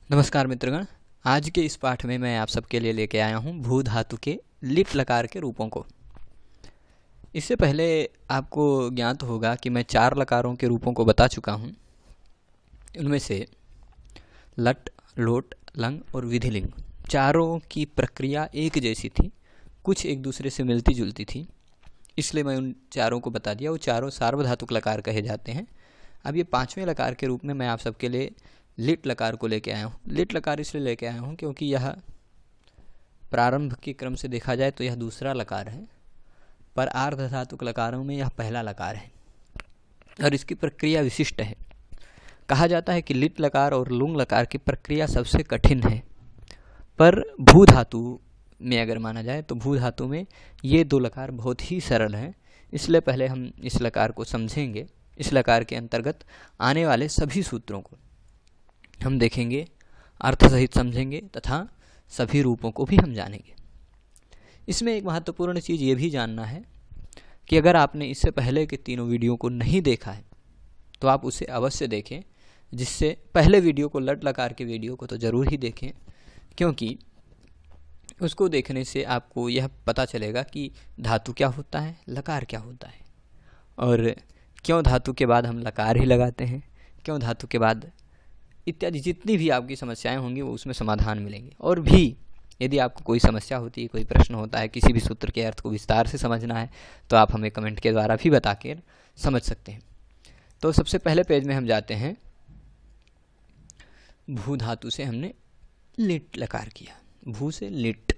नमस्कार मित्रगण। आज के इस पाठ में मैं आप सबके लिए लेके आया हूँ भू धातु के लिट लकार के रूपों को। इससे पहले आपको ज्ञात होगा कि मैं 4 लकारों के रूपों को बता चुका हूँ। उनमें से लट, लोट, लंग और विधिलिंग चारों की प्रक्रिया एक जैसी थी, कुछ एक दूसरे से मिलती जुलती थी, इसलिए मैं उन चारों को बता दिया। वो चारों सार्वधातुक लकार कहे जाते हैं। अब ये 5वें लकार के रूप में मैं आप सबके लिए लिट लकार को लेके आया हूँ। लिट लकार इसलिए लेके आया हूँ क्योंकि यह प्रारंभ के क्रम से देखा जाए तो यह दूसरा लकार है, पर आर्धधातुक लकारों में यह पहला लकार है और इसकी प्रक्रिया विशिष्ट है। कहा जाता है कि लिट लकार और लुंग लकार की प्रक्रिया सबसे कठिन है, पर भू धातु में अगर माना जाए तो भू धातु में ये 2 लकार बहुत ही सरल हैं। इसलिए पहले हम इस लकार को समझेंगे। इस लकार के अंतर्गत आने वाले सभी सूत्रों को हम देखेंगे, अर्थ सहित समझेंगे तथा सभी रूपों को भी हम जानेंगे। इसमें एक महत्वपूर्ण चीज़ ये भी जानना है कि अगर आपने इससे पहले के तीनों वीडियो को नहीं देखा है तो आप उसे अवश्य देखें। जिससे पहले वीडियो को, लट लकार के वीडियो को तो ज़रूर ही देखें, क्योंकि उसको देखने से आपको यह पता चलेगा कि धातु क्या होता है, लकार क्या होता है, और क्यों धातु के बाद हम लकार ही लगाते हैं, क्यों धातु के बाद इत्यादि जितनी भी आपकी समस्याएं होंगी वो उसमें समाधान मिलेंगे। और भी यदि आपको कोई समस्या होती है, कोई प्रश्न होता है, किसी भी सूत्र के अर्थ को विस्तार से समझना है तो आप हमें कमेंट के द्वारा भी बता कर समझ सकते हैं। तो सबसे पहले पेज में हम जाते हैं। भू धातु से हमने लिट लकार किया। भू से लिट,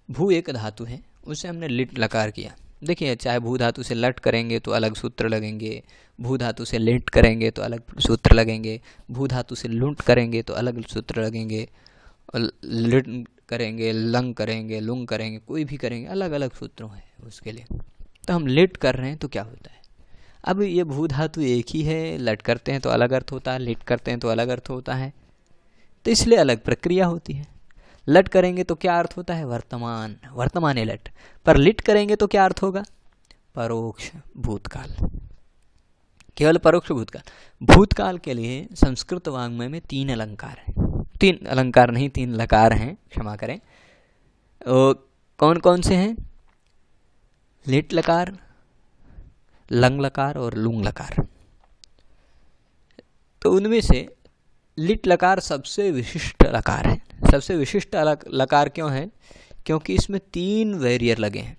भू एक धातु है, उससे हमने लिट लकार किया। देखिए, चाहे भू धातु से लट करेंगे तो अलग सूत्र लगेंगे, भू धातु से लिट करेंगे तो अलग सूत्र लगेंगे, भू धातु से लुंट करेंगे तो अलग सूत्र लगेंगे, और लिट करेंगे, लंग करेंगे, लुंग करेंगे, कोई भी करेंगे, अलग अलग सूत्रों हैं उसके लिए। तो हम लिट कर रहे हैं तो क्या होता है? अब ये भू धातु एक ही है, लट करते हैं तो अलग अर्थ होता है, लिट करते हैं तो अलग अर्थ होता है, तो इसलिए अलग प्रक्रिया होती है। लट करेंगे तो क्या अर्थ होता है? वर्तमान, वर्तमाने लट। पर लिट करेंगे तो क्या अर्थ होगा? परोक्ष भूतकाल, केवल परोक्ष भूतकाल। भूतकाल के लिए संस्कृत वाङ्मय में 3 अलंकार हैं। 3 अलंकार नहीं, 3 लकार हैं, क्षमा करें। कौन कौन से हैं? लिट लकार, लंग लकार और लुंग लकार। तो उनमें से लिट लकार सबसे विशिष्ट लकार है। सबसे विशिष्ट लकार क्यों है? क्योंकि इसमें 3 वैरियर लगे हैं।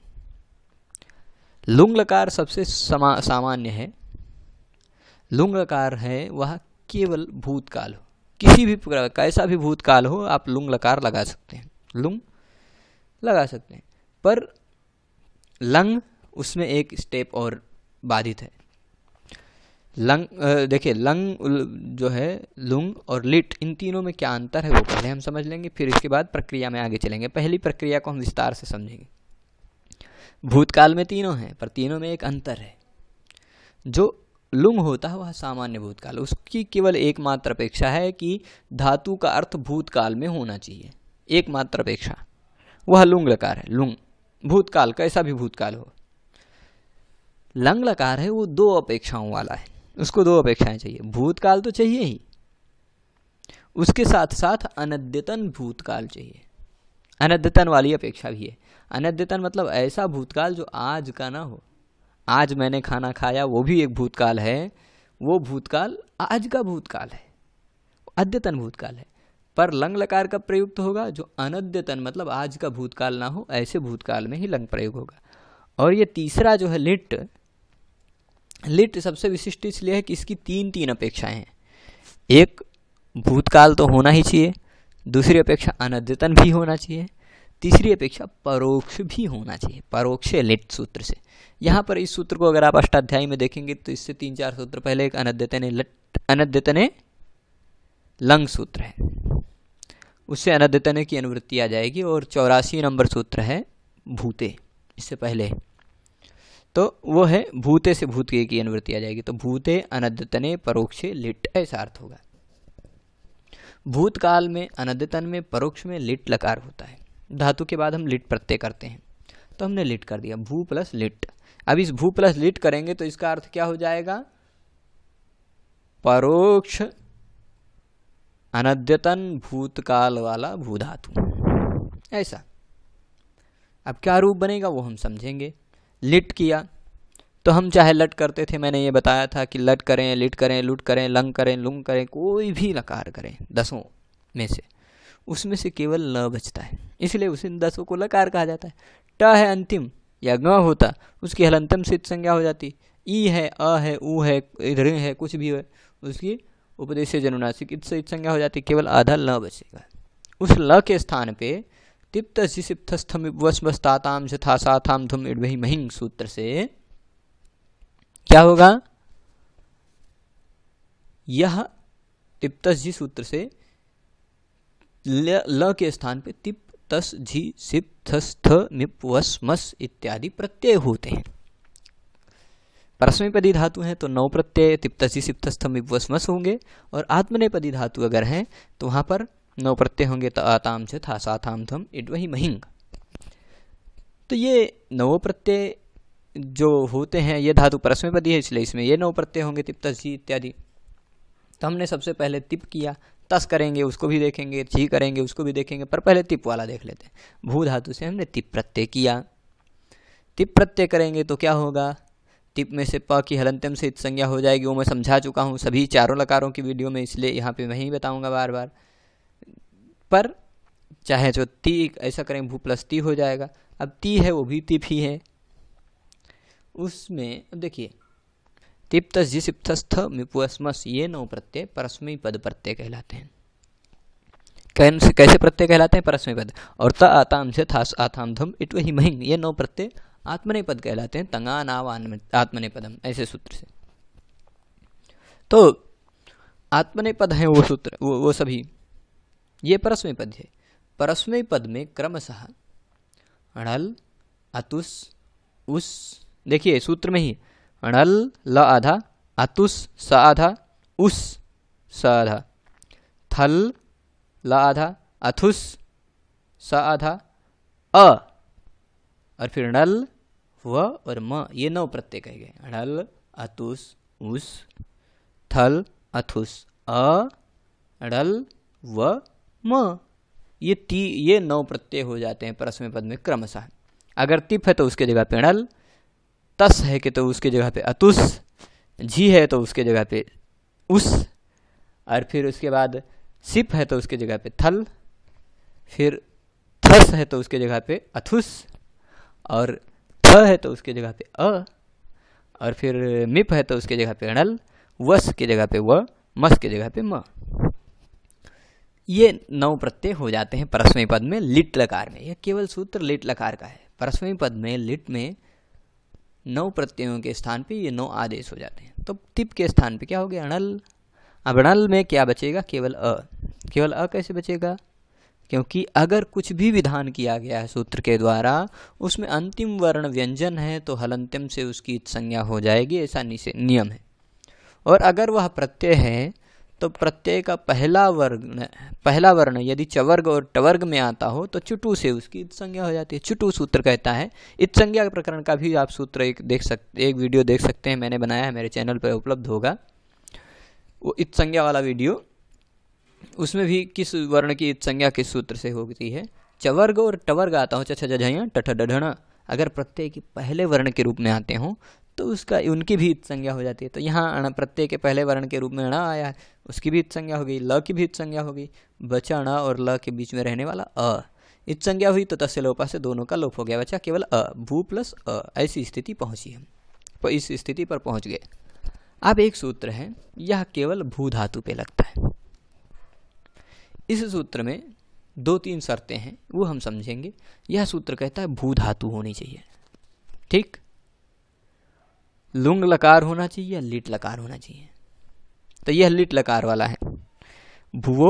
लुंग लकार सबसे सामान्य है। लुंग लकार है वह केवल भूतकाल हो, किसी भी कैसा भी भूतकाल हो आप लुंग लकार लगा सकते हैं, लुंग लगा सकते हैं। पर लंग, उसमें एक स्टेप और बाधित है। लंग, देखिए, लंग जो है, लुंग और लिट, इन तीनों में क्या अंतर है वो पहले हम समझ लेंगे, फिर इसके बाद प्रक्रिया में आगे चलेंगे। पहली प्रक्रिया को हम विस्तार से समझेंगे। भूतकाल में तीनों हैं, पर तीनों में एक अंतर है। जो लुंग होता है वह सामान्य भूतकाल, उसकी केवल एकमात्र अपेक्षा है कि धातु का अर्थ भूतकाल में होना चाहिए, एकमात्र अपेक्षा, वह लुंग लकार है। लुंग भूतकाल, कैसा भी भूतकाल हो। लंग लकार है वो 2 अपेक्षाओं वाला है, उसको 2 अपेक्षाएं चाहिए। भूतकाल तो चाहिए ही, उसके साथ साथ अनद्यतन भूतकाल चाहिए। अनद्यतन वाली अपेक्षा भी है। अनद्यतन मतलब ऐसा भूतकाल जो आज का ना हो। आज मैंने खाना खाया, वो भी एक भूतकाल है, वो भूतकाल आज का भूतकाल है, अद्यतन भूतकाल है। पर लंग लकार का प्रयुक्त होगा जो अनद्यतन मतलब आज का भूतकाल ना हो, ऐसे भूतकाल में ही लंग प्रयोग होगा। और ये तीसरा जो है लिट, लिट सबसे विशिष्ट इसलिए है कि इसकी 3 अपेक्षाएं हैं। एक, भूतकाल तो होना ही चाहिए, दूसरी अपेक्षा अनद्यतन भी होना चाहिए, तीसरी अपेक्षा परोक्ष भी होना चाहिए, परोक्ष लिट सूत्र से। यहाँ पर इस सूत्र को अगर आप अष्टाध्यायी में देखेंगे तो इससे 3-4 सूत्र पहले एक अनद्यतने लट, अनद्यतने लंग सूत्र है, उससे अनद्यतने की अनुवृत्ति आ जाएगी। और 84 नंबर सूत्र है भूते, इससे पहले, तो वो है भूते से भूते की अनुवृत्ति आ जाएगी। तो भूते अनद्यतने परोक्षे लिट, ऐसा अर्थ होगा। भूतकाल में, अनद्यतन में, परोक्ष में लिट लकार होता है। धातु के बाद हम लिट प्रत्यय करते हैं, तो हमने लिट कर दिया, भू प्लस लिट। अब इस भू प्लस लिट करेंगे तो इसका अर्थ क्या हो जाएगा? परोक्ष अनद्यतन भूतकाल वाला भू धातु, ऐसा। अब क्या रूप बनेगा वो हम समझेंगे। लिट किया तो हम चाहे लट करते थे, मैंने ये बताया था कि लट करें, लिट करें, लुट करें, लंग करें, लुंग करें, कोई भी लकार करें 10 में से, उसमें से केवल ल बचता है, इसलिए उसे 10 को लकार कहा जाता है। ट है अंतिम या ग होता, उसकी हलंतम से इत संज्ञा हो जाती। ई है, अ है, उ है, इधर है, कुछ भी है, उसकी उपदेश से जनुनासिक इत से इत संज्ञा हो जाती, केवल आधा ल बचेगा। उस ल के स्थान पे तिप्त जिसिप्तस्थम वस्मस्ताताम जथा साथाम धुम इडवहि महिंग सूत्र से क्या होगा? यह तिप्तस जी सूत्र से ल के स्थान पे तिप तस झी सिप थस थ मिप वस मस इत्यादि प्रत्यय होते हैं। परस्मैपदी धातु हैं तो 9 प्रत्यय तिप तस झी सिप थस थ मिप वस मस होंगे, और आत्मनेपदी धातु अगर हैं तो वहां पर 9 प्रत्यय होंगे, तो आताम से था साथाम थम इडवहि महिंग। तो ये 9 प्रत्यय जो होते हैं, ये धातु परस्मैपदी है इसलिए इसमें ये 9 प्रत्यय होंगे, तिप तस झी इत्यादि। तो हमने सबसे पहले तिप किया, तस करेंगे उसको भी देखेंगे, झी करेंगे उसको भी देखेंगे, पर पहले तिप वाला देख लेते हैं। भू धातु से हमने तिप प्रत्यय किया। तिप प्रत्यय करेंगे तो क्या होगा? तिप में से प की हलंतम से इत संज्ञा हो जाएगी, वो मैं समझा चुका हूँ सभी चारों लकारों की वीडियो में, इसलिए यहाँ पे मैं ही बताऊँगा बार बार। पर चाहे जो ती ऐसा करें भू प्लस ती हो जाएगा। अब ती है वो भी तिप ही है, उसमें देखिए तिप तस जी सिप थस थ मिपुअस्मस, ये 9 प्रत्यय परस्मै पद प्रत्यय कहलाते हैं। कैसे प्रत्यय कहलाते हैं? परस्मै पद। और त आताम से थास आथाम धम इटवहि महिंग, ये 9 प्रत्यय आत्मने पद कहलाते हैं। तंगा नाव आत्मने पदम, ऐसे सूत्र से। तो आत्मने पद हैं वो सूत्र, वो सभी, ये परस्मै पद है। परस्मै पद में क्रमशः अणल, अतुस, उस, देखिए सूत्र में ही अणल ल आधा, अतुस स आधा, उस स आधा, थल ल आधा, अथुस स आधा, अ, और फिर नल व और म, ये 9 प्रत्यय कहे गए। अणल, अतुस, उस, थल, अथुस, अ, अणल व म, ये 9 प्रत्यय हो जाते हैं परस्मै पद में क्रमशः। अगर तिप है तो उसके जगह पे अणल, तस है कि तो उसके जगह पे अतुस, झी है तो उसके जगह पे उस, और फिर उसके बाद सिप है तो उसके जगह पे थल, फिर थस है तो उसके जगह पे अथुस, और थ है तो उसके जगह पे अ, और फिर मिप है तो उसके जगह पे अणल, वस के जगह पे व, मस के जगह पे म। ये 9 प्रत्यय हो जाते हैं परस्मै पद में लिट लकार में। यह केवल सूत्र लिट लकार का है। परस्मै पद में लिट में 9 प्रत्ययों के स्थान पे ये 9 आदेश हो जाते हैं। तो तिप के स्थान पे क्या हो गया? अणल। अब अणल में क्या बचेगा? केवल अ। केवल अ कैसे बचेगा? क्योंकि अगर कुछ भी विधान किया गया है सूत्र के द्वारा, उसमें अंतिम वर्ण व्यंजन है तो हलंतिम से उसकी संज्ञा हो जाएगी, ऐसा नियम है। और अगर वह प्रत्यय है तो प्रत्यय का पहला वर्ण यदि चवर्ग और टवर्ग में आता हो तो चुटू से उसकी इत संज्ञा हो जाती है। चुटू सूत्र कहता है। इत संज्ञा प्रकरण का भी आप सूत्र एक वीडियो देख सकते हैं, मैंने बनाया है, मेरे चैनल पर उपलब्ध होगा वो इत संज्ञा वाला वीडियो। उसमें भी किस वर्ण की इत संज्ञा किस सूत्र से होती है। चवर्ग और टवर्ग आता हो, चछ जझया टठ डढ़ना, अगर प्रत्यय के पहले वर्ण के रूप में आते हों तो उनकी भी इत संज्ञा हो जाती है। तो यहाँ प्रत्यय के पहले वर्ण के रूप में अण आया है, उसकी भी इत संज्ञा हो गई, ल की भी इत संज्ञा हो गई, बचा अण और ल के बीच में रहने वाला अ, इत संज्ञा हुई तो तस्य लोपा से दोनों का लोप हो गया, बचा केवल अ, भू प्लस अ, ऐसी स्थिति पहुंची हम, तो इस स्थिति पर पहुंच गए। अब एक सूत्र है, यह केवल भू धातु पे लगता है। इस सूत्र में 2-3 शर्तें हैं, वो हम समझेंगे। यह सूत्र कहता है भू धातु होनी चाहिए, ठीक, लुंग लकार होना चाहिए या लिट लकार होना चाहिए। तो यह लिट लकार वाला है। भुवो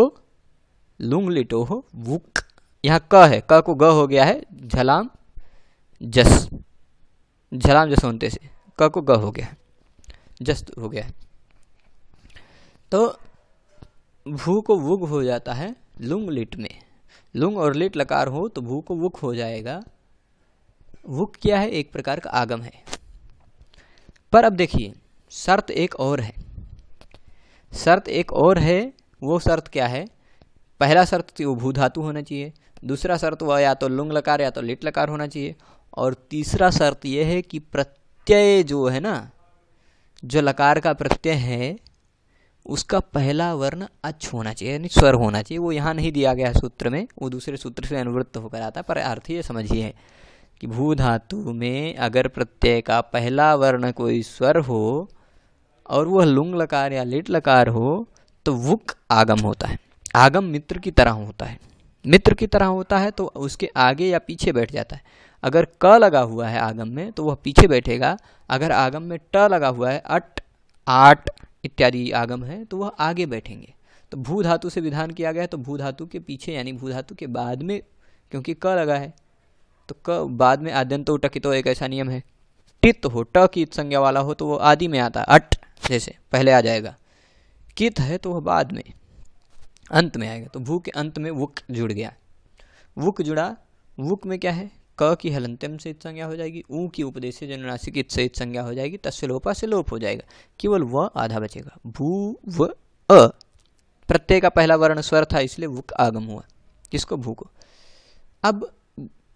लुंग लिटो हो वुक, यहाँ क है, क को ग हो गया है, झलाम जस, झलाम जस होते से क को ग हो गया है, जस हो गया है। तो भू को वुग हो जाता है लुंग लिट में। लुंग और लिट लकार हो तो भू को वुक हो जाएगा। वुक क्या है? एक प्रकार का आगम है। पर अब देखिए शर्त एक और है, शर्त एक और है। वो शर्त क्या है? पहला शर्त थी वो भू धातु होना चाहिए, दूसरा शर्त वह या तो लुंग लकार या तो लिट लकार होना चाहिए, और तीसरा शर्त यह है कि प्रत्यय जो है ना, जो लकार का प्रत्यय है उसका पहला वर्ण अच होना चाहिए, यानी स्वर होना चाहिए। वो यहाँ नहीं दिया गया सूत्र में, वो दूसरे सूत्र से अनुवृत्त होकर आता है, पर अर्थ ये समझिए कि भू धातु में अगर प्रत्यय का पहला वर्ण कोई स्वर हो और वह लुंग लकार या लिट लकार हो तो वुक आगम होता है। आगम मित्र की तरह होता है, मित्र की तरह होता है तो उसके आगे या पीछे बैठ जाता है। अगर क लगा हुआ है आगम में तो वह पीछे बैठेगा, अगर आगम में ट लगा हुआ है, अट आट इत्यादि आगम है तो वह आगे बैठेंगे। तो भू धातु से विधान किया गया है तो भू धातु के पीछे यानी भू धातु के बाद में, क्योंकि क लगा है तो क बाद में आद्यंतो टकितो एक ऐसा नियम है। टित हो, ट की संज्ञा वाला हो तो वो आदि में आता है, अट जैसे पहले आ जाएगा। कित है तो वह बाद में अंत में आएगा। तो भू के अंत में वुक जुड़ गया, वुक जुड़ा। वुक में क्या है, क की हलंत्यम से इत संज्ञा हो जाएगी, ऊ की उपदेश से जनुनासिक इत से इत संज्ञा हो जाएगी, तस्य लोपा से लोप हो जाएगा, केवल व आधा बचेगा। भू व अ, प्रत्यय का पहला वर्ण स्वर था इसलिए वुक आगम हुआ, किसको, भू को। अब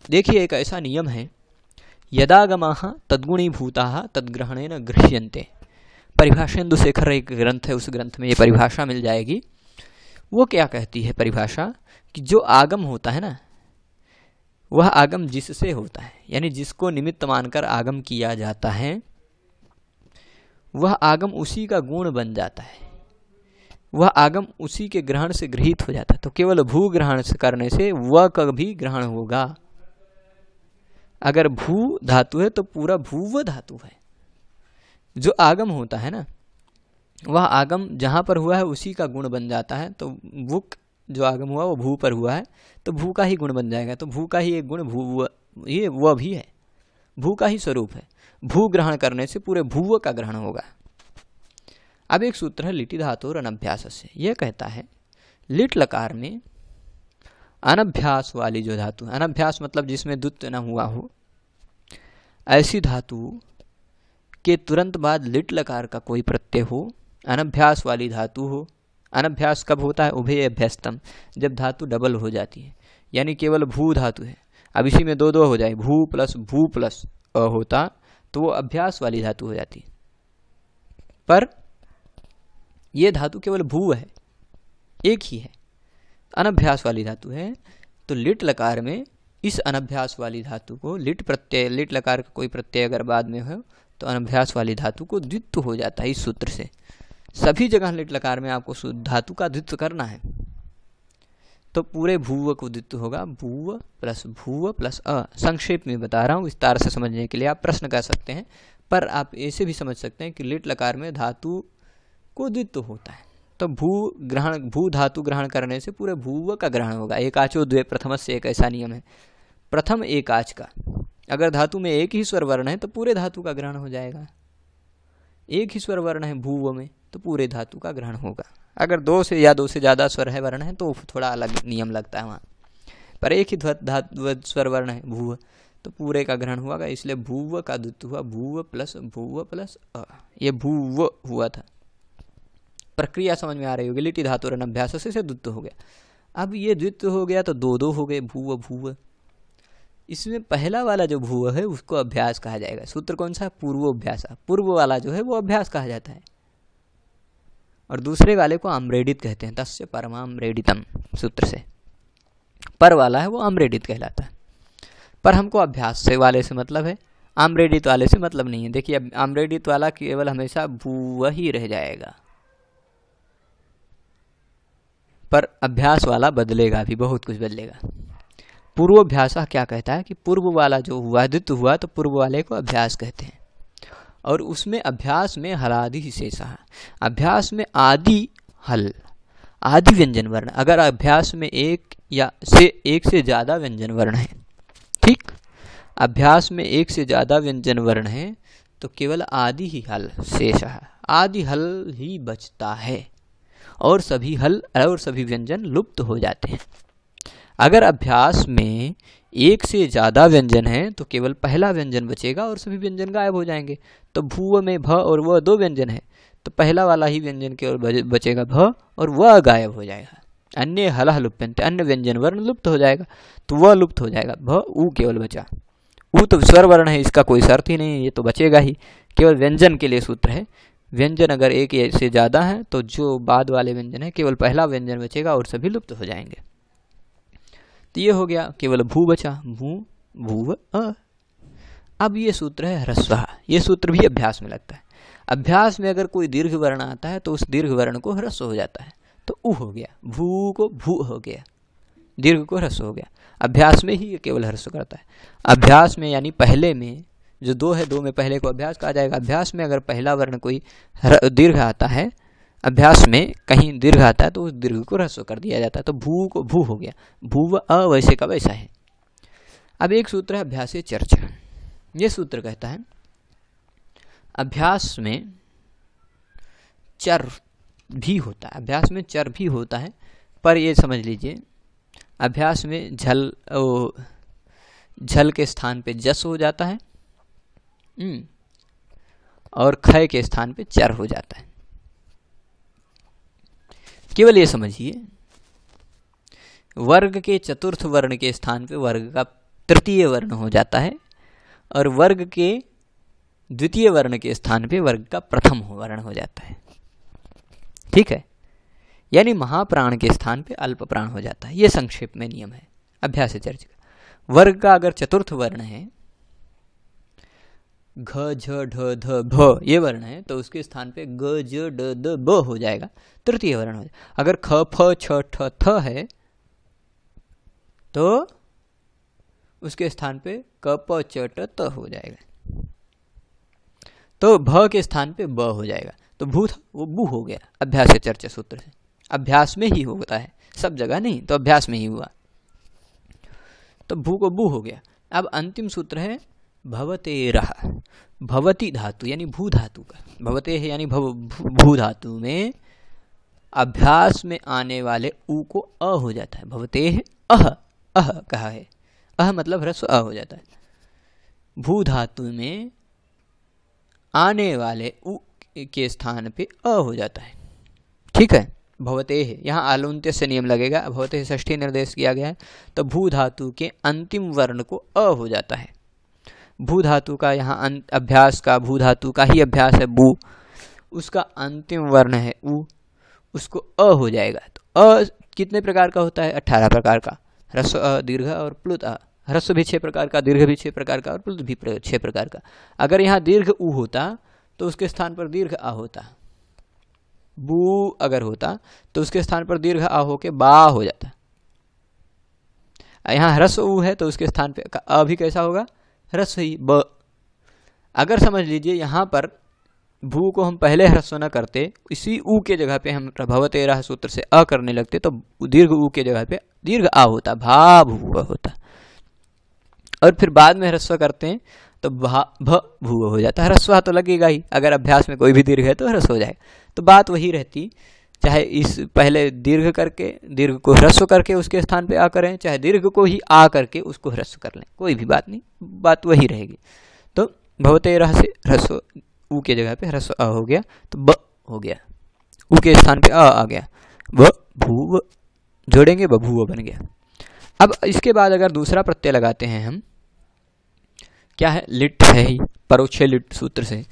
देखिए एक ऐसा नियम है, यदागमाः तद्गुणीभूताः तद्ग्रहणेन गृह्यन्ते। परिभाषेन्दु शेखर एक ग्रंथ है, उस ग्रंथ में ये परिभाषा मिल जाएगी। वो क्या कहती है परिभाषा, कि जो आगम होता है ना, वह आगम जिससे होता है, यानी जिसको निमित्त मानकर आगम किया जाता है, वह आगम उसी का गुण बन जाता है, वह आगम उसी के ग्रहण से गृहीत हो जाता है। तो केवल भू ग्रहण से करने से वह का भी ग्रहण होगा। अगर भू धातु है तो पूरा भूव धातु है। जो आगम होता है ना, वह आगम जहाँ पर हुआ है उसी का गुण बन जाता है। तो वुक जो आगम हुआ वो भू पर हुआ है तो भू का ही गुण बन जाएगा। तो भू का ही एक गुण भू, ये वह भी है, भू का ही स्वरूप है। भू ग्रहण करने से पूरे भूव का ग्रहण होगा। अब एक सूत्र है लिटि धातु और अनभ्यास से, यह कहता है लिट लकार में अनभ्यास वाली जो धातु, अनभ्यास मतलब जिसमें द्वित्व न हुआ हो, ऐसी धातु के तुरंत बाद लिट लकार का कोई प्रत्यय हो, अनभ्यास वाली धातु हो। अनभ्यास कब होता है, उभय अभ्यस्तम, जब धातु डबल हो जाती है, यानी केवल भू धातु है, अब इसी में दो दो हो जाए, भू प्लस अ होता तो वो अभ्यास वाली धातु हो जाती है। पर ये धातु केवल भू है, एक ही है, अनभ्यास वाली धातु है। तो लिट लकार में इस अनभ्यास वाली धातु को लिट प्रत्यय, लिट लकार का कोई प्रत्यय अगर बाद में हो तो अनभ्यास वाली धातु को द्वित्व हो जाता है। इस सूत्र से सभी जगह लिट लकार में आपको धातु का द्वित्व करना है तो पूरे भूव को द्वित्व होगा, भूव प्लस अ। संक्षेप में बता रहा हूँ, विस्तार से समझने के लिए आप प्रश्न कर सकते हैं, पर आप ऐसे भी समझ सकते हैं कि लिट लकार में धातु को द्वित्व होता है। तो भू धातु ग्रहण करने से पूरे भूव का ग्रहण होगा। एकाचो द्वे प्रथमस्य एक ऐसा नियम है, प्रथम एकाच का, अगर धातु में एक ही स्वर वर्ण है तो पूरे धातु का ग्रहण हो जाएगा। एक ही स्वर वर्ण है भूव में तो पूरे धातु का ग्रहण होगा। अगर दो से ज़्यादा स्वर है वर्ण है तो थोड़ा अलग नियम लगता है वहाँ, पर एक ही स्वर वर्ण है भूव तो पूरे का ग्रहण होगा। इसलिए भूव का द्वित्व हुआ, भूव प्लस अ, ये भूव हुआ था। प्रक्रिया समझ में आ रही होगी। लिटि धातु और अभ्यास से द्वित्व हो गया। अब ये द्वित्व हो गया तो दो हो गए, भूव। इसमें पहला वाला जो भूव है उसको अभ्यास कहा जाएगा। सूत्र कौन सा, पूर्वोभ्यास। पूर्व वाला जो है वो अभ्यास कहा जाता है और दूसरे वाले को आम्रेडित कहते हैं, तस्य परमाम्रेडितम सूत्र से। पर वाला है वो आम्रेडित कहलाता है। पर हमको अभ्यास से वाले से मतलब है, आम्रेडित वाले से मतलब नहीं है। देखिए अब आम्रेडित वाला केवल हमेशा भूव ही रह जाएगा, पर अभ्यास वाला बदलेगा भी, बहुत कुछ बदलेगा। पूर्वोभ्यास क्या कहता है कि पूर्व वाला जो हुआ द्वित्व हुआ तो पूर्व वाले को अभ्यास कहते हैं। और उसमें अभ्यास में हलादि शेषः, अभ्यास में आदि हल, आदि व्यंजन वर्ण। अगर अभ्यास में एक से ज़्यादा व्यंजन वर्ण है, ठीक, अभ्यास में एक से ज़्यादा व्यंजन वर्ण है तो केवल आदि ही हल शेषः, आदि हल ही बचता है और सभी हल और सभी व्यंजन लुप्त हो जाते हैं। अगर अभ्यास में एक से ज़्यादा व्यंजन है तो केवल पहला व्यंजन बचेगा और सभी व्यंजन गायब हो जाएंगे। तो भूव में भ और व दो व्यंजन है तो पहला वाला ही व्यंजन केवल बचेगा भ और व गायब हो जाएगा। अन्य हलह लुप्यन्ते, अन्य व्यंजन वर्ण लुप्त हो जाएगा, तो वह लुप्त हो जाएगा। भ ऊ केवल बचा। ऊ तो स्वर वर्ण है, इसका कोई शर्त ही नहीं है, ये तो बचेगा ही। केवल व्यंजन के लिए सूत्र है। व्यंजन अगर एक से ज़्यादा है तो जो बाद वाले व्यंजन है केवल पहला व्यंजन बचेगा और सभी लुप्त हो जाएंगे। तो ये हो गया, केवल भू बचा, भू भूव अ। अब ये सूत्र है ह्रस्वः। ये सूत्र भी अभ्यास में लगता है। अभ्यास में अगर कोई दीर्घ वर्ण आता है तो उस दीर्घ वर्ण को ह्रस्व हो जाता है, तो उ हो गया, भू को भू हो गया, दीर्घ को ह्रस्व हो गया। अभ्यास में ही ये केवल ह्रस्व करता है। अभ्यास में यानी पहले में जो दो है, दो में पहले को अभ्यास कहा जाएगा। अभ्यास में अगर पहला वर्ण कोई दीर्घ आता है, अभ्यास में कहीं दीर्घ आता है तो उस दीर्घ को ह्रस्व कर दिया जाता है, तो भू को भू हो गया, भूव अ वैसे का वैसा है। अब एक सूत्र है अभ्यासे चर्चा। ये सूत्र कहता है अभ्यास में चर भी होता है, अभ्यास में चर भी होता है, पर ये समझ लीजिए अभ्यास में झल के स्थान पे जस हो जाता है और खय के स्थान पे चर हो जाता है। केवल ये समझिए, वर्ग के चतुर्थ वर्ण के स्थान पे वर्ग का तृतीय वर्ण हो जाता है और वर्ग के द्वितीय वर्ण के स्थान पे वर्ग का प्रथम वर्ण हो जाता है। ठीक है, यानी महाप्राण के स्थान पे अल्प प्राण हो जाता है। ये संक्षेप में नियम है अभ्यास चर्चा का। वर्ग का अगर चतुर्थ वर्ण है, घ झ ढ ध भ ये वर्ण है, तो उसके स्थान पे ग ज ड द ब हो जाएगा, तृतीय वर्ण हो जाएगा। अगर ख फ छ ठ थ है तो उसके स्थान पे क प च ट त हो जाएगा, तो भ के स्थान पे ब हो जाएगा, तो भू था वो बू हो गया अभ्यास चर्चा सूत्र से। अभ्यास में ही होता है, सब जगह नहीं, तो अभ्यास में ही हुआ, तो भू को बू हो गया। अब अंतिम सूत्र है भवतेरः। भवती धातु यानी भू धातु का, भवते है यानी भू धातु में अभ्यास में आने वाले उ को अ हो जाता है। भवते अह, अह कहा है, अह मतलब ह्रस्व अ हो जाता है। भू धातु में आने वाले उ के स्थान पे अ हो जाता है। ठीक है, भवते है, यहाँ आलुन्त्य से नियम लगेगा। भवते षष्ठी निर्देश किया गया है, तो भू धातु के अंतिम वर्ण को अ हो जाता है। भू धातु का यहाँ अभ्यास का, भू धातु का ही अभ्यास है बू, उसका अंतिम वर्ण है उ, उसको अ हो जाएगा। तो अ कितने प्रकार का होता है? 18 प्रकार का। ह्रस्व अ, दीर्घ और प्लुत अ। ह्रस्व भी 6 प्रकार का, दीर्घ भी 6 प्रकार का और प्लुत भी 6 प्रकार का। अगर यहाँ दीर्घ उ होता तो उसके स्थान पर दीर्घ आ होता। बू अगर होता तो उसके स्थान पर दीर्घ आ होके बा हो जाता। यहाँ ह्रस्व उ है तो उसके स्थान पे अ भी कैसा होगा? ह्रस्व ही ब। अगर समझ लीजिए यहाँ पर भू को हम पहले ह्रस्व न करते, इसी उ के जगह पे हम भवतेरः सूत्र से अ करने लगते, तो दीर्घ उ के जगह पे दीर्घ आ होता, भा भू होता। और फिर बाद में ह्रस्व करते हैं तो भा भ भू हो जाता है। ह्रस्व तो लगेगा ही, अगर अभ्यास में कोई भी दीर्घ है तो ह्रस्व हो जाएगा। तो बात वही रहती, चाहे इस पहले दीर्घ करके, दीर्घ को ह्रस्व करके उसके स्थान पे आ करें, चाहे दीर्घ को ही आ करके उसको ह्रस्व कर लें, कोई भी बात नहीं, बात वही रहेगी। तो भवतेरः से ह्रस्व उ के जगह पे ह्रस्व अ हो गया, तो ब हो गया, उ के स्थान पे आ गया, व भू जोड़ेंगे बभूव बन गया। अब इसके बाद अगर दूसरा प्रत्यय लगाते हैं हम, क्या है? लिट है ही, परोक्ष लिट सूत्र से।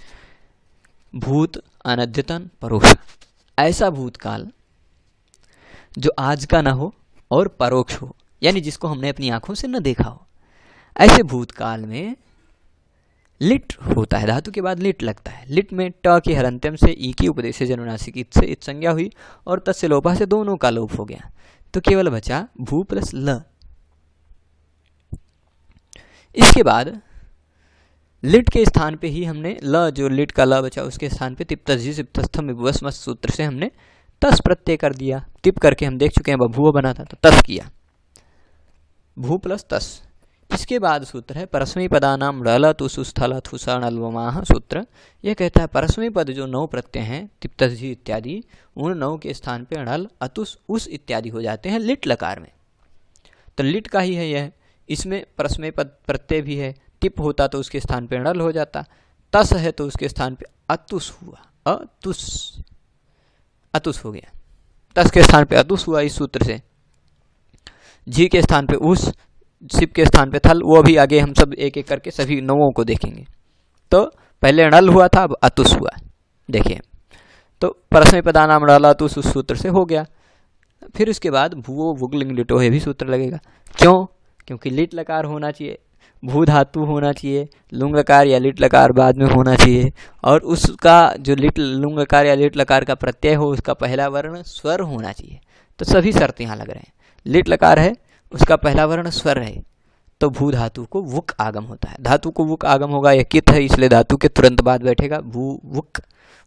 भूत अनद्यतन परोक्ष, ऐसा भूतकाल जो आज का ना हो और परोक्ष हो, यानी जिसको हमने अपनी आंखों से न देखा हो, ऐसे भूतकाल में लिट होता है। धातु के बाद लिट लगता है। लिट में ट के हरंत्यम से ई की उपदेश जनुनासिक इत से इत संज्ञा हुई और तस्य लोपा से दोनों का लोप हो गया, तो केवल बचा भू प्लस ल। इसके बाद लिट के स्थान पे ही हमने ल, जो लिट का ल बचा उसके स्थान पे तिप्तजी सिप्तस्थम विभुवस्मस् सूत्र से हमने तस प्रत्यय कर दिया। तिप करके हम देख चुके हैं बभूव बना था, तो तस किया, भू प्लस तस। इसके बाद सूत्र है परस्मै पदानाम ड़ल तुसु स्थल थुसा णल्वमाह सूत्र। यह कहता है परस्मै पद जो 9 प्रत्यय हैं, तिप्तजी इत्यादि, उन 9 के स्थान पे णल अतुस उस इत्यादि हो जाते हैं लिट लकार में। तो लिट का ही है यह, इसमें परस्मै पद प्रत्यय भी है। टिप होता तो उसके स्थान पे णल हो जाता, तस है तो उसके स्थान पे अतुस हुआ, अतुस, अतुस हो गया। तस के स्थान पे अतुस हुआ इस सूत्र से, जी के स्थान पे उस, सिप के स्थान पे थल, वो भी आगे हम सब एक एक करके सभी नवों को देखेंगे। तो पहले णल हुआ था, अब अतुस हुआ। देखिए तो परस्मै पदानाम णल अतुस उस सूत्र से हो गया। फिर उसके बाद भूवो भुग लिंग लिटो है भी सूत्र लगेगा। क्यों? क्योंकि लिट लकार होना चाहिए, भू धातु होना चाहिए, लुंग लकार या लिट लकार बाद में होना चाहिए, और उसका जो लिट लुंग लकार या लिट लकार का प्रत्यय हो उसका पहला वर्ण स्वर होना चाहिए। तो सभी शर्त यहाँ लग रहे हैं। लिट लकार है, उसका पहला वर्ण स्वर है, तो भू धातु को वुक आगम होता है। धातु को वुक आगम होगा, यह कित है इसलिए धातु के तुरंत बाद बैठेगा भू वुक।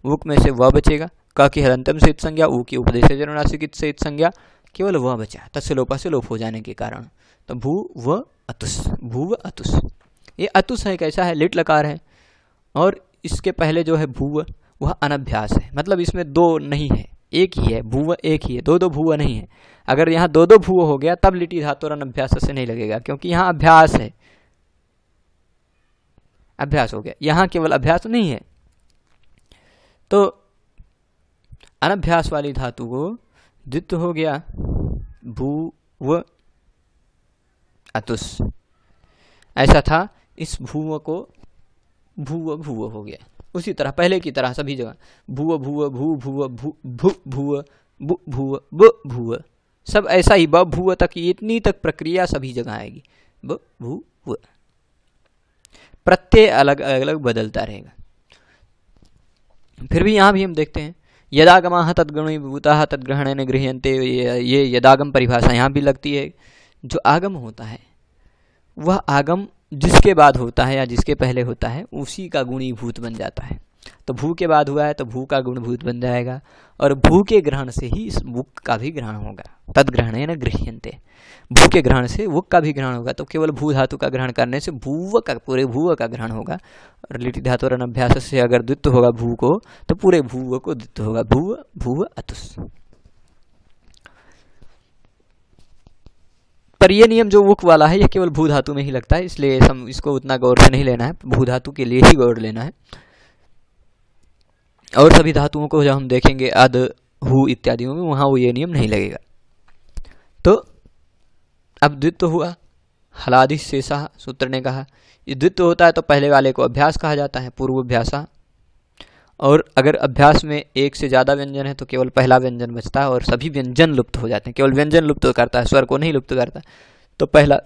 वुक में से व बचेगा, क की हलंतम से इत संज्ञा, ऊ की उपदेश जनुनासिक से इत संज्ञा, केवल वह बचा तस्य लोपा से लोप हो जाने के कारण। तो भू व अतुस, भूव अतुस। ये अतुस है, कैसा है? लिट लकार है, और इसके पहले जो है भूव वह अनभ्यास है, मतलब इसमें दो नहीं है, एक ही है, भूव एक ही है, दो दो भूव नहीं है। अगर यहाँ दो दो भूव हो गया तब लिटी धातु और अनभ्यास से नहीं लगेगा, क्योंकि यहाँ अभ्यास है, अभ्यास हो गया, यहाँ केवल अभ्यास नहीं है। तो अनभ्यास वाली धातु को द्वित्व हो गया भूव अतुस, ऐसा था। इस भूव को भूव भूव हो गया, उसी तरह पहले की तरह सभी जगह भूव भूव भू भूव भू भू भूव बु भूव ब भूव, सब ऐसा ही ब भूव तक, इतनी तक प्रक्रिया सभी जगह आएगी। ब भूव, प्रत्यय अलग अलग बदलता रहेगा। फिर भी यहाँ भी हम देखते हैं यदागमाः तद्गुणीभूताः तद्ग्रहणेन गृह्यन्ते, ये यदागम परिभाषा यहाँ भी लगती है। जो आगम होता है वह आगम जिसके बाद होता है या जिसके पहले होता है उसी का गुणीभूत बन जाता है। तो भू के बाद हुआ है तो भू का गुणभूत बन जाएगा, और भू के ग्रहण से ही इस वुक का भी ग्रहण होगा। तद्ग्रहणेन गृह्यन्ते, भू के ग्रहण से वुक का भी ग्रहण होगा। तो केवल भू धातु का ग्रहण करने से भूव का, पूरे भूव का ग्रहण होगा। और लिटि धातु और अनभ्यास से अगर द्वित्व होगा भू को, तो पूरे भूव को द्वित्व होगा, भूव भूव अतुस। पर ये नियम जो वुक वाला है यह केवल भू धातु में ही लगता है, इसलिए हम इसको उतना गौर से नहीं लेना है, भू धातु के लिए ही गौर लेना है। और सभी धातुओं को जब हम देखेंगे अद हु इत्यादियों में, वहां वो ये नियम नहीं लगेगा। तो अब द्वित्व हुआ, हलादि शेषा सूत्र ने कहा। ये द्वित्व होता है तो पहले वाले को अभ्यास कहा जाता है, पूर्वाभ्यासा। और अगर अभ्यास में एक से ज़्यादा व्यंजन है तो केवल पहला व्यंजन बचता है और सभी व्यंजन लुप्त हो जाते हैं। केवल व्यंजन लुप्त करता है, स्वर को नहीं लुप्त करता। तो पहला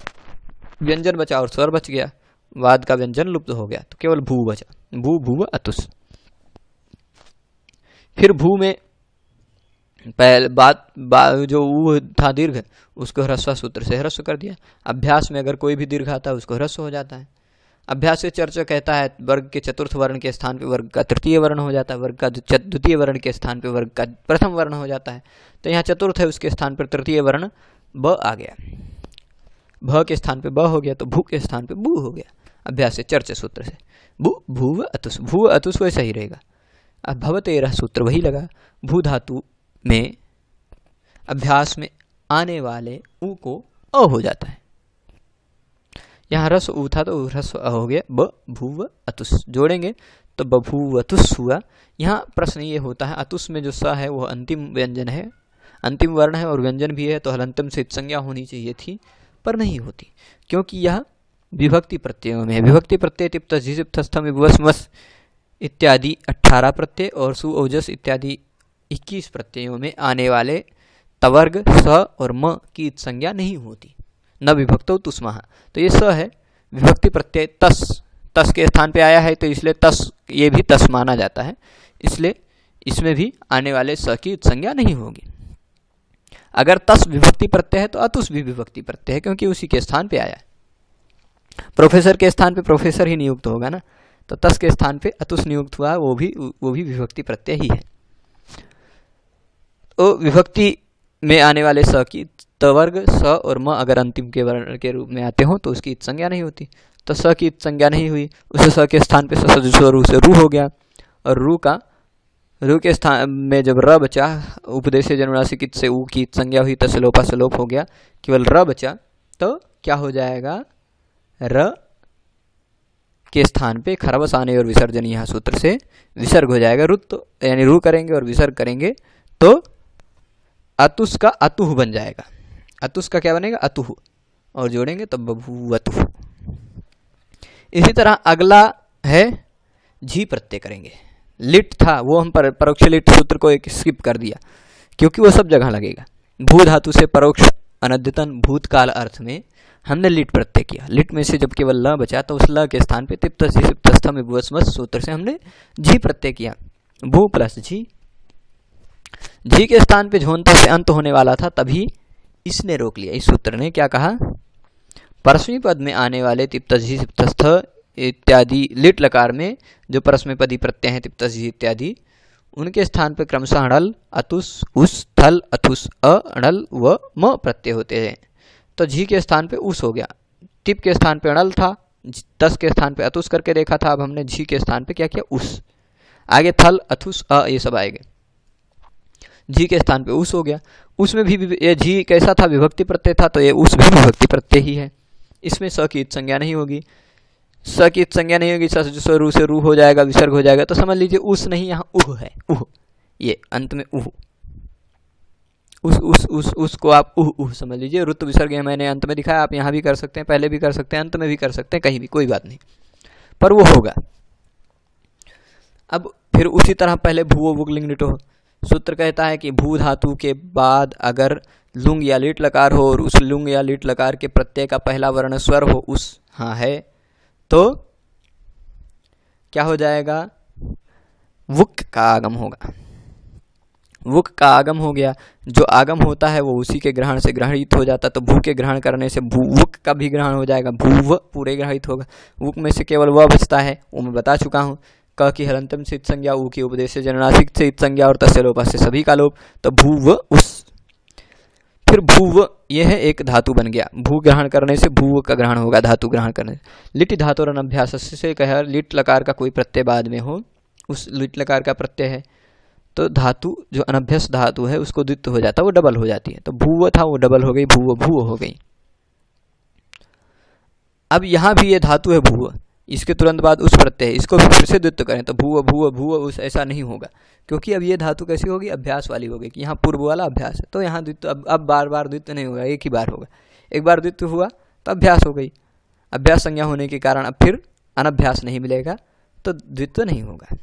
व्यंजन बचा और स्वर बच गया, वाद का व्यंजन लुप्त हो गया, तो केवल भू बचा, भू भूव अतुस। फिर भू में पहले जो ऊ था दीर्घ, उसको ह्रस्व सूत्र से ह्रस्व कर दिया। अभ्यास में अगर कोई भी दीर्घ आता है उसको ह्रस्व हो जाता है। अभ्यास से चर्चा कहता है वर्ग के चतुर्थ वर्ण के स्थान पे वर्ग का तृतीय वर्ण हो जाता है, वर्ग का द्वितीय वर्ण के स्थान पे वर्ग का प्रथम वर्ण हो जाता है। तो यहाँ चतुर्थ है, उसके स्थान पर तृतीय वर्ण ब आ गया, भ के स्थान पे ब हो गया, तो भू के स्थान पे बू हो गया। अभ्यास से चर्चा सूत्र से भू भूव अतुस, भू अतुस वैसा ही रहेगा। अब भवतेरह सूत्र वही लगा। भू धातु में अभ्यास में आने वाले ऊ को अ हो जाता है। यहाँ रस ऊ था तो रस अ हो गया, ब भूव अतुस जोड़ेंगे तो बभूव अतुस हुआ। यहाँ प्रश्न ये होता है, अतुस में जो स है वह अंतिम व्यंजन है, अंतिम वर्ण है और व्यंजन भी है, तो हलंतम से संज्ञा होनी चाहिए थी पर नहीं होती, क्योंकि यह विभक्ति प्रत्ययों में है। विभक्ति प्रत्यय तिप्त तजिप्त स्थम विवस मस इत्यादि 18 प्रत्यय और सु ओजस इत्यादि 21 प्रत्ययों में आने वाले तवर्ग स और म की संज्ञा नहीं होती, न विभक्तो तुस्मः। तो ये स है, विभक्ति प्रत्यय तस, तस के स्थान पे आया है तो इसलिए तस, ये भी तस माना जाता है, इसलिए इसमें भी आने वाले स की संज्ञा नहीं होगी। अगर तस विभक्ति प्रत्यय है तो अतुस भी विभक्ति प्रत्यय है, क्योंकि उसी के स्थान पे आया है। प्रोफेसर के स्थान पे प्रोफेसर ही नियुक्त होगा ना, तो तस के स्थान पे अतुस नियुक्त हुआ, वो भी विभक्ति प्रत्यय ही है। तो विभक्ति में आने वाले स की तवर्ग स और म अगर अंतिम के वर्ण के रूप में आते हो तो उसकी संज्ञा नहीं होती। तो स की संज्ञा नहीं हुई, उसे स के स्थान पे रू से रू हो गया, और रू के स्थान में जब र बचा, उपदेश जनुनासिक से ऊ की संज्ञा हुई तो सलोपा सलोप हो गया, केवल र बचा, तो क्या हो जाएगा, र के स्थान पे खरवस आने और विसर्जन यहाँ सूत्र से विसर्ग हो जाएगा। रुत यानी रू करेंगे और विसर्ग करेंगे तो अतुस का अतुह बन जाएगा। अतुस का क्या बनेगा? अतुह, और जोड़ेंगे तो बभूवतुः। इसी तरह अगला है झी प्रत्यय करेंगे। लिट था वो हम परोक्ष लिट सूत्र को एक स्किप कर दिया क्योंकि वो सब जगह लगेगा। भू धातु से परोक्ष अनद्यतन भूतकाल अर्थ में हमने लिट प्रत्यय किया। लिट में से जब केवल ल बचा तो उस ल के स्थान पे तिप्त झी सिप्तस्थम विभुवस्मस् सूत्र से हमने झी प्रत्यय किया। भू प्लस झी, झी के स्थान पे झोंता से अंत होने वाला था, तभी इसने रोक लिया। इस सूत्र ने क्या कहा? परस्मै पद में आने वाले तिप्त झी सिप्तस्थ इत्यादि लिट लकार में जो परस्मै पदी प्रत्यय हैं तिप्त झी इत्यादि, उनके स्थान पे क्रमशः अणल, अतुस, उस, थल, अथुस, अणल व म प्रत्यय होते हैं। तो झी के स्थान पे उस हो गया, तिप के स्थान पे अणल था, तस के स्थान पे अतुस करके देखा था। अब हमने झी के स्थान पे क्या किया? उस। आगे थल, अथुस, ये सब आएंगे। झी के स्थान पे उस हो गया। उसमें भी ये झी कैसा था? विभक्ति प्रत्यय था, तो ये उस भी विभक्ति प्रत्यय ही है। इसमें स की संज्ञा नहीं होगी, स की संज्ञा नहीं होगी, रू से रू हो जाएगा, विसर्ग हो जाएगा। तो समझ लीजिए उस नहीं, यहाँ उह है, उह, ये अंत में उह, उसको आप उह समझ लीजिए। रुत विसर्ग मैंने अंत में दिखाया, आप यहाँ भी कर सकते हैं, पहले भी कर सकते हैं, अंत में भी कर सकते हैं, कहीं भी, कोई बात नहीं, पर वो होगा। अब फिर उसी तरह पहले भूवो बुगलिंग लिटो सूत्र कहता है कि भू धातु के बाद अगर लुंग या लीट लकार हो और उस लुंग या लीट लकार के प्रत्यय का पहला वर्ण स्वर हो, उस, हाँ है, तो क्या हो जाएगा? वुक का आगम होगा। वुक का आगम हो गया। जो आगम होता है वो उसी के ग्रहण से ग्रहित हो जाता, तो भू के ग्रहण करने से भू वुक का भी ग्रहण हो जाएगा, भूव पूरे ग्रहित होगा। वुक में से केवल वह बचता है, वो मैं बता चुका हूँ। क की हलंतम से इत संज्ञा, ऊ की उपदेश से जननासिक से इत संज्ञा और तस्य लोप से सभी का लोप, तो भूव उस। फिर भूव यह है एक धातु बन गया, भू ग्रहण करने से भूव का ग्रहण होगा, धातु ग्रहण करने से। लिट धातु और अनभ्यास से कह लिट लकार का कोई प्रत्यय बाद में हो, उस लिट लकार का प्रत्यय है तो धातु जो अनभ्यस्त धातु है उसको द्वित्व हो जाता है, वो डबल हो जाती है। तो भूव था वो डबल हो गई, भूव भूव हो गई। अब यहाँ भी ये धातु है भूव, इसके तुरंत बाद उस प्रत्यय है, इसको भी फिर से द्वित्व करें तो भूव भूव भूव उस, ऐसा नहीं होगा क्योंकि अब ये धातु कैसी होगी? अभ्यास वाली होगी कि यहाँ पूर्व वाला अभ्यास है, तो यहाँ द्वित्व अब बार बार द्वित्व नहीं होगा, एक ही बार होगा। एक बार द्वित्व हुआ तो अभ्यास हो गई, अभ्यास संज्ञा होने के कारण अब फिर अनभ्यास नहीं मिलेगा, तो द्वित्व नहीं होगा।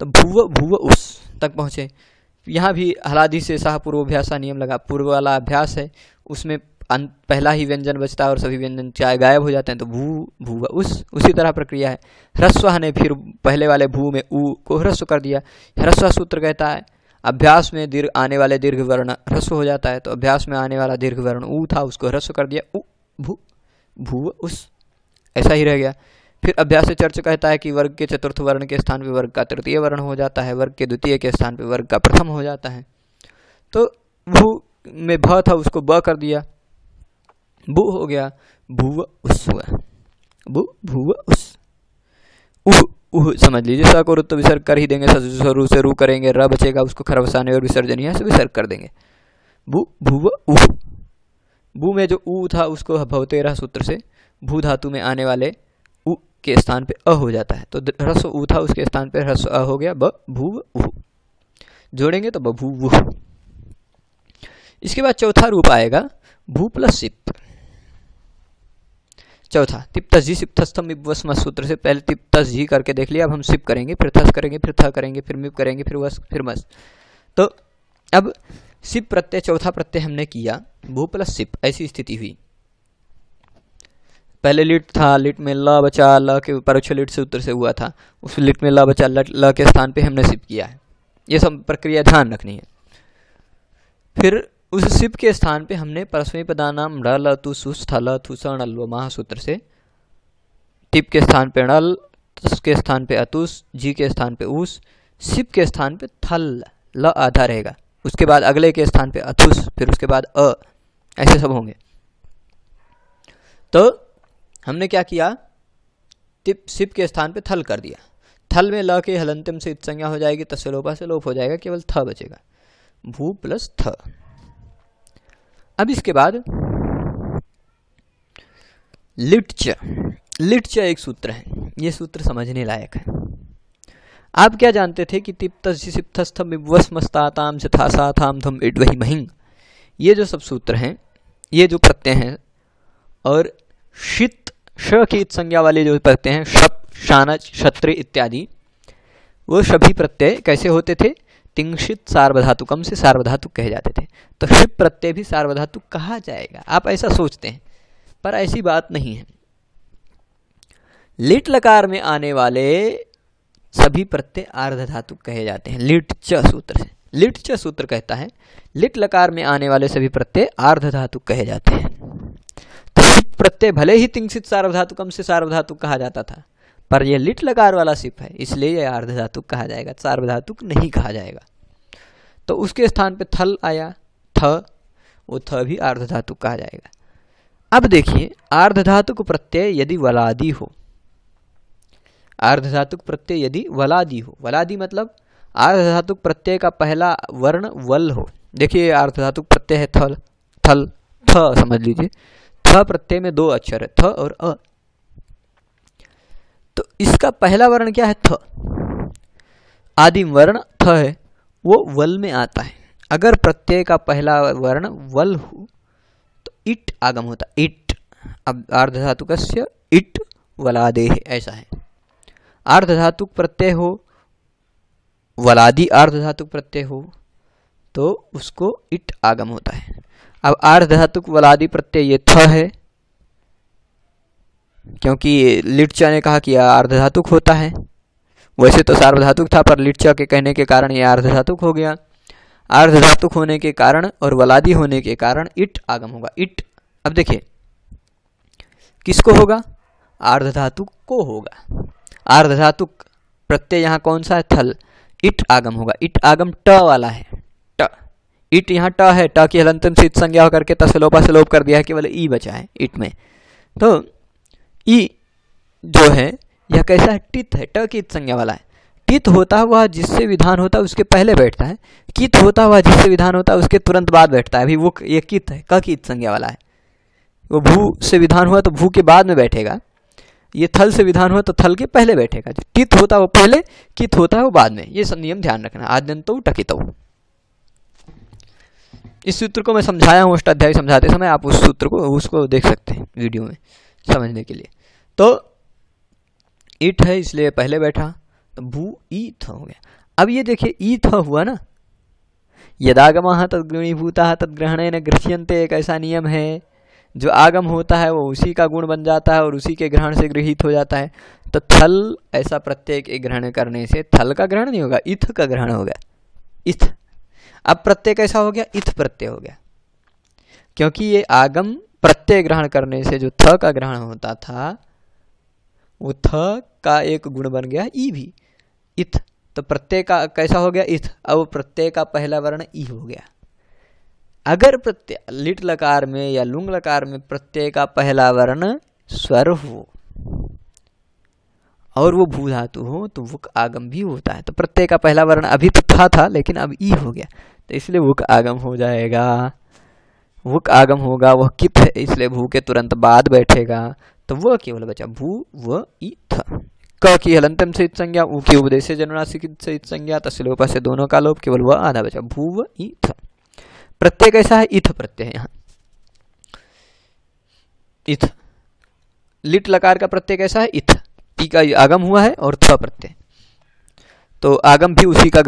तो भूव भूव उस तक पहुँचे। यहाँ भी हलादि से सह पूर्वाभ्यासा नियम लगा, पूर्व वाला अभ्यास है, उसमें पहला ही व्यंजन बचता है और सभी व्यंजन चाहे गायब हो जाते हैं, तो भू भूव उस, उसी तरह प्रक्रिया है। ह्रस्व ने फिर पहले वाले भू में ऊ को ह्रस्व कर दिया। ह्रस्व सूत्र कहता है अभ्यास में दीर्घ आने वाले दीर्घ वर्ण ह्रस्व हो जाता है, तो अभ्यास में आने वाला दीर्घ वर्ण ऊ था, उसको ह्रस्व कर दिया, ऊ भू भूव उस, ऐसा ही रह गया। फिर अभ्यास से चर्च कहता है कि वर्ग के चतुर्थ वर्ण के स्थान पर वर्ग का तृतीय वर्ण हो जाता है, वर्ग के द्वितीय के स्थान पर वर्ग का प्रथम हो जाता है। तो भू में भ था उसको ब कर दिया, भू हो गया, भूव उस हुआ, भू भूव उस। उह उह समझ लीजिए, स को रुत्व विसर्ग कर ही देंगे, रू से रू करेंगे, र बचेगा उसको खरवसाने और विसर्जनीय से विसर्ग कर देंगे, भू भूव उह। भू में जो ऊ था उसको भवतेरह सूत्र से भू धातु में आने वाले उ के स्थान पे अ हो जाता है, तो ह्रस्व ऊ था उसके स्थान पे ह्रस्व अ हो गया, ब भूव उह, जोड़ेंगे तो बभूवुः। इसके बाद चौथा रूप आएगा भू प्लस सिप। चौथा तिप्त जी सिप्तस्थम विभुवस्म सूत्र से पहले तिप्त जी करके देख लिया, अब हम सिप करेंगे, फिर थस करेंगे, फिर थ करेंगे, फिर मिप करेंगे, फिर वस, फिर मस। तो अब सिप प्रत्यय चौथा प्रत्यय हमने किया, भू प्लस सिप, ऐसी स्थिति हुई। पहले लिट था, लिट में ल बचा, ल के परोक्ष लिट सूत्र से हुआ था, उस लिट में ल बचा, ल के स्थान पे हमने सिप किया है। ये सब प्रक्रिया ध्यान रखनी है। फिर उस सिप के स्थान पे हमने परस्मै पदानाम ड़ ल तु सुस थल थुस णल व महा सूत्र से टिप के स्थान पे णल, तस के स्थान पे अतुस, जी के स्थान पे उस, सिप के स्थान पे थल, ल आधा रहेगा, उसके बाद अगले के स्थान पे अथुस, फिर उसके बाद अ, ऐसे सब होंगे। तो हमने क्या किया, टिप सिप के स्थान पे थल कर दिया, थल में ल के हलंतिम से इत संज्ञा हो जाएगी, तस्य लोपा से लोप हो जाएगा, केवल थ बचेगा, भू प्लस थ। अब इसके बाद लिट्च, लिट्च एक सूत्र है, ये सूत्र समझने लायक है। आप क्या जानते थे कि तिप्तस्थम विवस्मस्ताताम चथासाथाम धम इड वही महिंग, ये जो सब सूत्र हैं, ये जो प्रत्यय हैं, और शित श की संज्ञा वाले जो प्रत्यय हैं, शप, शानच, क्षत्रि इत्यादि, वो सभी प्रत्यय कैसे होते थे? तिंशित सार्वधातुकम से सार्वधातुक कहे जाते थे। तो शिप प्रत्यय भी सार्वधातुक कहा जाएगा, आप ऐसा सोचते हैं, पर ऐसी बात नहीं है। लिट लकार में आने वाले सभी प्रत्यय आर्धधातुक कहे जाते हैं, लिट च सूत्र से। लिट च सूत्र कहता है लिट लकार में आने वाले सभी प्रत्यय आर्धधातुक कहे जाते हैं। तो शिप प्रत्यय भले ही तिंशित सार्वधातुकम से सार्वधातुक कहा जाता था, पर यह लिट लकार वाला सिप है, इसलिए यह आर्धधातुक कहा जाएगा, सार्वधातुक नहीं कहा जाएगा। तो उसके स्थान पे थल आया, थ, वो थ भी आर्धधातुक कहा जाएगा। अब देखिए, आर्धधातुक प्रत्यय यदि वलादी हो, आर्धधातुक प्रत्यय यदि वलादी हो, वलादी मतलब आर्धधातुक प्रत्यय का पहला वर्ण वल हो। देखिए आर्धधातुक प्रत्यय है थल, थल, थ समझ लीजिए, थ प्रत्यय में दो अक्षर है, थ और अ। तो इसका पहला वर्ण क्या है? थ। आदिम वर्ण थ है, वो वल में आता है। अगर प्रत्यय का पहला वर्ण वल हो तो इट आगम होता, इट। अब आर्धधातुकस्य इट वलादेह, ऐसा है। आर्धधातुक प्रत्यय हो, वलादी आर्धधातुक प्रत्यय हो, तो उसको इट आगम होता है। अब आर्धधातुक वलादी प्रत्यय ये थ है, क्योंकि लिटचा ने कहा कि यह आर्धधातुक होता है। वैसे तो सार्वधातुक था, पर लिटचा के कहने के कारण यह आर्धधातुक हो गया। आर्धधातुक होने के कारण और वलादी होने के कारण इट आगम होगा, इट। अब देखिए किसको होगा? आर्धधातुक को होगा। आर्धधातुक प्रत्यय यहाँ कौन सा है? थल, इट आगम होगा। इट आगम ट वाला है, ट। इट यहाँ ट है, ट की हलंतम से इत संज्ञा होकर के तसलोपा से लोप कर दिया है, केवल ई बचा है इट में। तो ई जो है यह कैसा है? टित है, ट की इत संज्ञा वाला है। टित होता हुआ जिससे विधान होता है उसके पहले बैठता है, कित होता हुआ जिससे विधान होता है उसके तुरंत बाद बैठता है। अभी वो ये कित है, क की इत संज्ञा वाला है। वो भू से विधान हुआ तो भू के बाद में बैठेगा, ये थल से विधान हुआ तो थल के पहले बैठेगा। जो टित होता है वो पहले, कित होता है वो बाद में। ये सब नियम ध्यान रखना। आद्यंतो टकितो, इस सूत्र को मैं समझाया हूँ अष्टाध्यायी समझाते समय, आप उस सूत्र को उसको देख सकते हैं वीडियो में समझने के लिए। तो इट है इसलिए पहले बैठा, तो भू ई थ हो गया। अब ये देखिए ई थ हुआ ना, यदागमः तद्गुणीभूतः तद्ग्रहणेन गृह्यन्ते, एक ऐसा नियम है जो आगम होता है वो उसी का गुण बन जाता है और उसी के ग्रहण से गृहीत हो जाता है। तो थल ऐसा प्रत्यय के ग्रहण करने से थल का ग्रहण नहीं होगा, इथ का ग्रहण हो गया, इथ। अब प्रत्यय कैसा हो गया? इथ प्रत्यय हो गया, क्योंकि ये आगम प्रत्यय ग्रहण करने से जो थ का ग्रहण होता था वो थ का एक गुण बन गया ई भी, इथ। तो प्रत्यय का कैसा हो गया? इथ। अब प्रत्यय का पहला वर्ण ई हो गया। अगर प्रत्यय लिट लकार में या लुंग लकार में प्रत्यय का पहला वर्ण स्वर हो और वो भू धातु हो तो वुक आगम भी होता है। तो प्रत्यय का पहला वर्ण अभी तो था लेकिन अब ई हो गया, तो इसलिए वुक आगम हो जाएगा। वुक आगम होगा, वह कित है इसलिए भू के तुरंत बाद बैठेगा, तो वह केवल बचा भू व ई थ। क की हलंतम से इत संज्ञा, ऊ की उपदेश जनुनासिक से इत संज्ञा, तस्लोपा से दोनों का लोप, केवल वह आधा बचा, भू व ई थ। प्रत्यय कैसा है? इथ प्रत्यय। यहाँ इथ लिट लकार का प्रत्यय कैसा है? इथ। ई का आगम हुआ है और थ प्रत्यय, तो आगम भी उसी का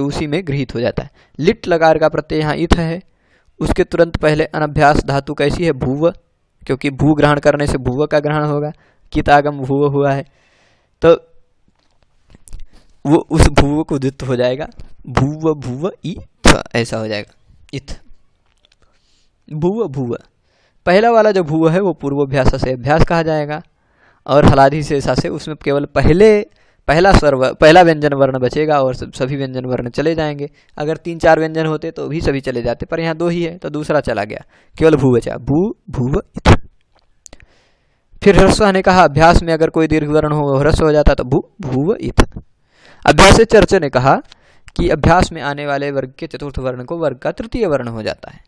उसी में गृहीत हो जाता है। लिट लकार का प्रत्यय यहाँ इथ है, उसके तुरंत पहले अनभ्यास धातु कैसी है? भूव, क्योंकि भू ग्रहण करने से भूव का ग्रहण होगा। कित आगम भूव हुआ है तो वो उस भूव को द्वित्व हो जाएगा, भूव भूव ई थ, ऐसा हो जाएगा इथ। भूव भूव, पहला वाला जो भूव है वो पूर्वाभ्यास से अभ्यास कहा जाएगा, और हलाधि शेषा से उसमें केवल पहला व्यंजन वर्ण बचेगा और सभी व्यंजन वर्ण चले जाएंगे। अगर 3-4 व्यंजन होते तो भी सभी चले जाते, पर यहाँ 2 ही है तो दूसरा चला गया, केवल भू बचा, भू भूव इथ। फिर ह्रस्व ने कहा अभ्यास में अगर कोई दीर्घ वर्ण हो ह्रस्व हो जाता तो भू भूव इथ। अभ्यास चर्चा ने कहा कि अभ्यास में आने वाले वर्ग के चतुर्थ वर्ण को वर्ग का तृतीय वर्ण हो जाता है,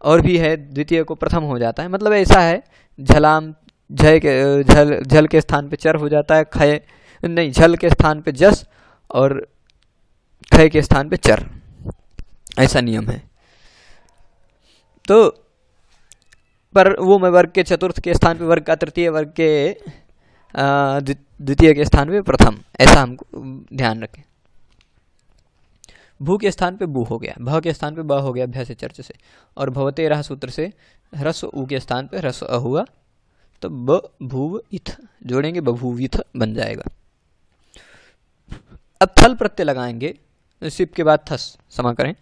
और भी है द्वितीय को प्रथम हो जाता है। मतलब ऐसा है, झलाम झल के स्थान पे चर हो जाता है, खय नहीं, झल के स्थान पे जस और ख के स्थान पे चर, ऐसा नियम है। तो पर वो मैं वर्ग के चतुर्थ के स्थान पे वर्ग का तृतीय, वर्ग के द्वितीय के स्थान पे प्रथम, ऐसा हमको ध्यान रखें। भू के स्थान पे बू हो गया, भ के स्थान पे ब हो गया अभ्यास चर्च से, और भवते रह सूत्र से ह्रस्व उ के स्थान पे ह्रस्व अ हुआ, तो ब भूव इथ जोड़ेंगे, बभूविथ बन जाएगा। अब थल प्रत्यय लगाएंगे, सिप के बाद थस, क्षमा करें,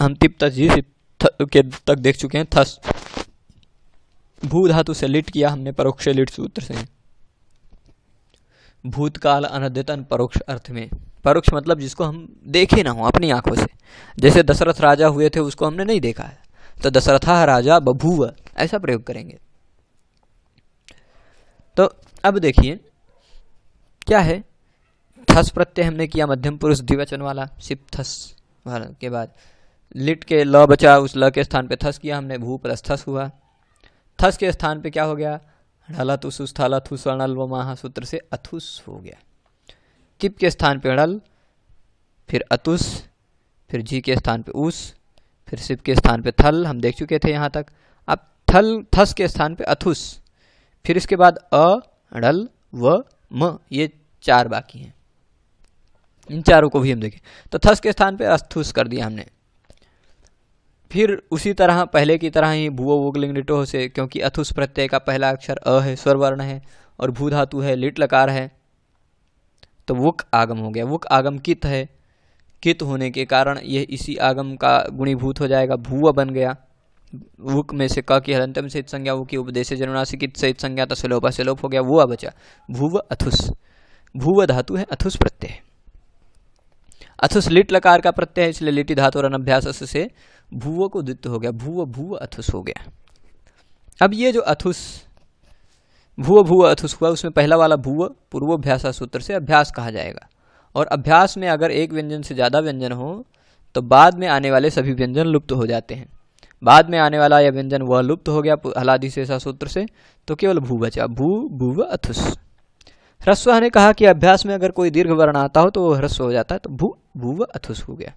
हम तिप तस जी सिप के तक देख चुके हैं। थस भू धातु से लिट किया हमने परोक्ष लिट सूत्र से, भूतकाल अनद्यतन परोक्ष अर्थ में। परोक्ष मतलब जिसको हम देखे ना हो अपनी आंखों से, जैसे दशरथ राजा हुए थे उसको हमने नहीं देखा है, तो दशरथा राजा बभूव ऐसा प्रयोग करेंगे। तो अब देखिए क्या है, थस प्रत्यय हमने किया मध्यम पुरुष द्विवचन वाला, सिप थस वाला के बाद लिट के ल बचा, उस ल के स्थान पे थस किया हमने, भू प्लस थस हुआ। थस के स्थान पे क्या हो गया, ढलतुस स्थलथुस अणल व महा सूत्र से अथुस हो गया। तिप के स्थान पे अड़ल, फिर अतुस, फिर जी के स्थान पे उस, फिर सिप के स्थान पे थल, हम देख चुके थे यहाँ तक। अब थल थस के स्थान पे अथुस, फिर इसके बाद अ, अड़ल व म, ये चार बाकी हैं, इन चारों को भी हम देखें। तो थस के स्थान पे अस्थुस कर दिया हमने। फिर उसी तरह पहले की तरह ही भूव वुक लिंग लिटोह से, क्योंकि अथुस प्रत्यय का पहला अक्षर अ है, स्वर वर्ण है, और भू धातु है, लिट लकार है, तो वुक आगम हो गया। वुक आगम कित है, कित होने के कारण यह इसी आगम का गुणीभूत हो जाएगा, भूव बन गया। वुक में से क की हलंतम से संज्ञा, वो की उपदेश जनुनासिक कित से संज्ञा, तो सलोपा से लोप हो गया, वो बचा भूव अथुस। भूव धातु है अथुस प्रत्यय। अथुस लिट लकार का प्रत्यय है, इसलिए लिटी धातु और अनभ्यास से भूव को द्वित्व हो गया, भूव भूव अथुस हो गया। अब ये जो अथुस भूव भूव अथुस हुआ, उसमें पहला वाला भूव पूर्वोभ्यास सूत्र से अभ्यास कहा जाएगा। और अभ्यास में अगर एक व्यंजन से ज़्यादा व्यंजन हो तो बाद में आने वाले सभी व्यंजन लुप्त हो जाते हैं। बाद में आने वाला यह व्यंजन वह लुप्त हो गया हलादि शेषा सूत्र से, तो केवल भू बचा, भू भूव अथुस। ह्रस्व ने कहा कि अभ्यास में अगर कोई दीर्घ वर्ण आता हो तो वो ह्रस्व हो जाता है, तो भू भूव अथुस हो गया।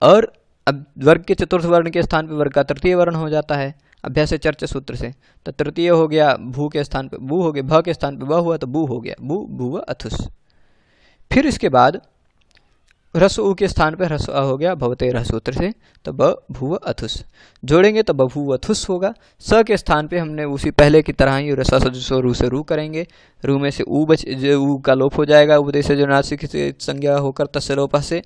और अब वर्ग के चतुर्थ वर्ण के स्थान पर वर्ग का तृतीय वर्ण हो जाता है अभ्यास चर्च सूत्र से, तो तृतीय हो गया, भू के स्थान पे बू हो गया, भ के स्थान पे ब हुआ तो बू हो गया, बू भूव अथुस। फिर इसके बाद ह्रस्व उ के स्थान पे ह्रस्व अ हो गया भवते रह सूत्र से, तो ब भूव अथुस जोड़ेंगे तो बभूव अथुस होगा। स के स्थान पे हमने उसी पहले की तरह ही रसा सजुसो रू से रू करेंगे, रू में से ऊ बच ऊ का लोप हो जाएगा, उपदेश जो नासिक से संज्ञा होकर तस्लोपा से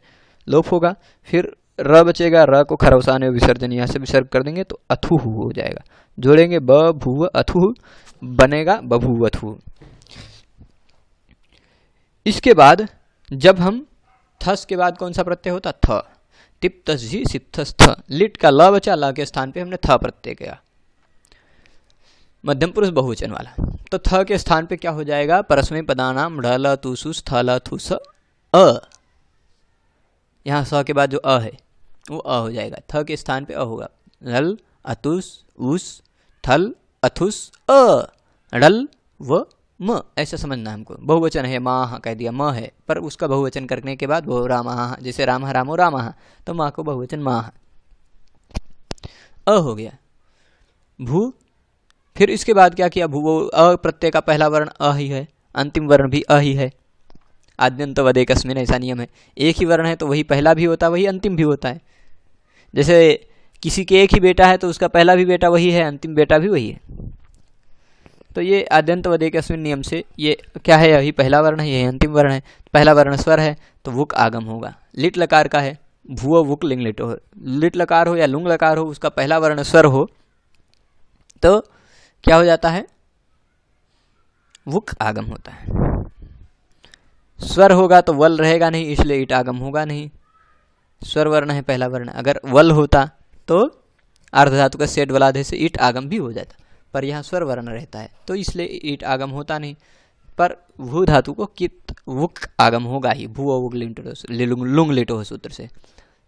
लोप होगा। फिर र बचेगा, र को खरवसा ने विसर्जन यहाँ से विसर्ग कर देंगे तो अथु हो जाएगा, जोड़ेंगे ब भूव अथु बनेगा बभूव अथु। इसके बाद जब हम थस के बाद कौन सा प्रत्यय होता, थ, टिप तस जी सिप थस थ, लिट का ल बचा, ल के स्थान पे हमने थ प्रत्यय किया, मध्यम पुरुष बहुवचन वाला, तो थ के स्थान पे क्या हो जाएगा, परस्मै पदानाम ढल तुसुस थल थुस अ, यहाँ स के बाद जो अ है वो अ हो जाएगा, थ के स्थान पे अ होगा, नल अतुस उस थल अथुस अ, ढल व म, ऐसा समझना हमको। बहुवचन है, माह कह दिया, म है, पर उसका बहुवचन करने के बाद वो रामः, जैसे राम रामो रामः, तो माँ को बहुवचन माह, अ हो गया भू। फिर इसके बाद क्या किया, भू अ प्रत्यय का पहला वर्ण अ ही है, अंतिम वर्ण भी अ ही है, आद्यंत वदेकस्मिन् ऐसा नियम है। एक ही वर्ण है तो वही पहला भी होता है, वही अंतिम भी होता है। जैसे किसी के एक ही बेटा है तो उसका पहला भी बेटा वही है, अंतिम बेटा भी वही है। तो ये आद्यंत वदेकस्मिन् नियम से ये क्या है, यही पहला वर्ण है, यही अंतिम वर्ण है, पहला वर्ण स्वर है तो वुक आगम होगा। लिट लकार का है, भूव वुक लिंग लिटो हो, लिट लकार हो या लुंग लकार हो, उसका पहला वर्ण स्वर हो तो क्या हो जाता है, वुक आगम होता है। स्वर होगा तो वल रहेगा नहीं, इसलिए ईट आगम होगा नहीं, स्वर वर्ण है पहला वर्ण। अगर वल होता तो अर्ध धातु का सेठ वलाधे से ईट आगम भी हो जाता, पर यहाँ स्वर वर्ण रहता है तो इसलिए ईट आगम होता नहीं, पर भू धातु को कित वुक आगम होगा ही, भू वुक लुंग लिटो सूत्र से।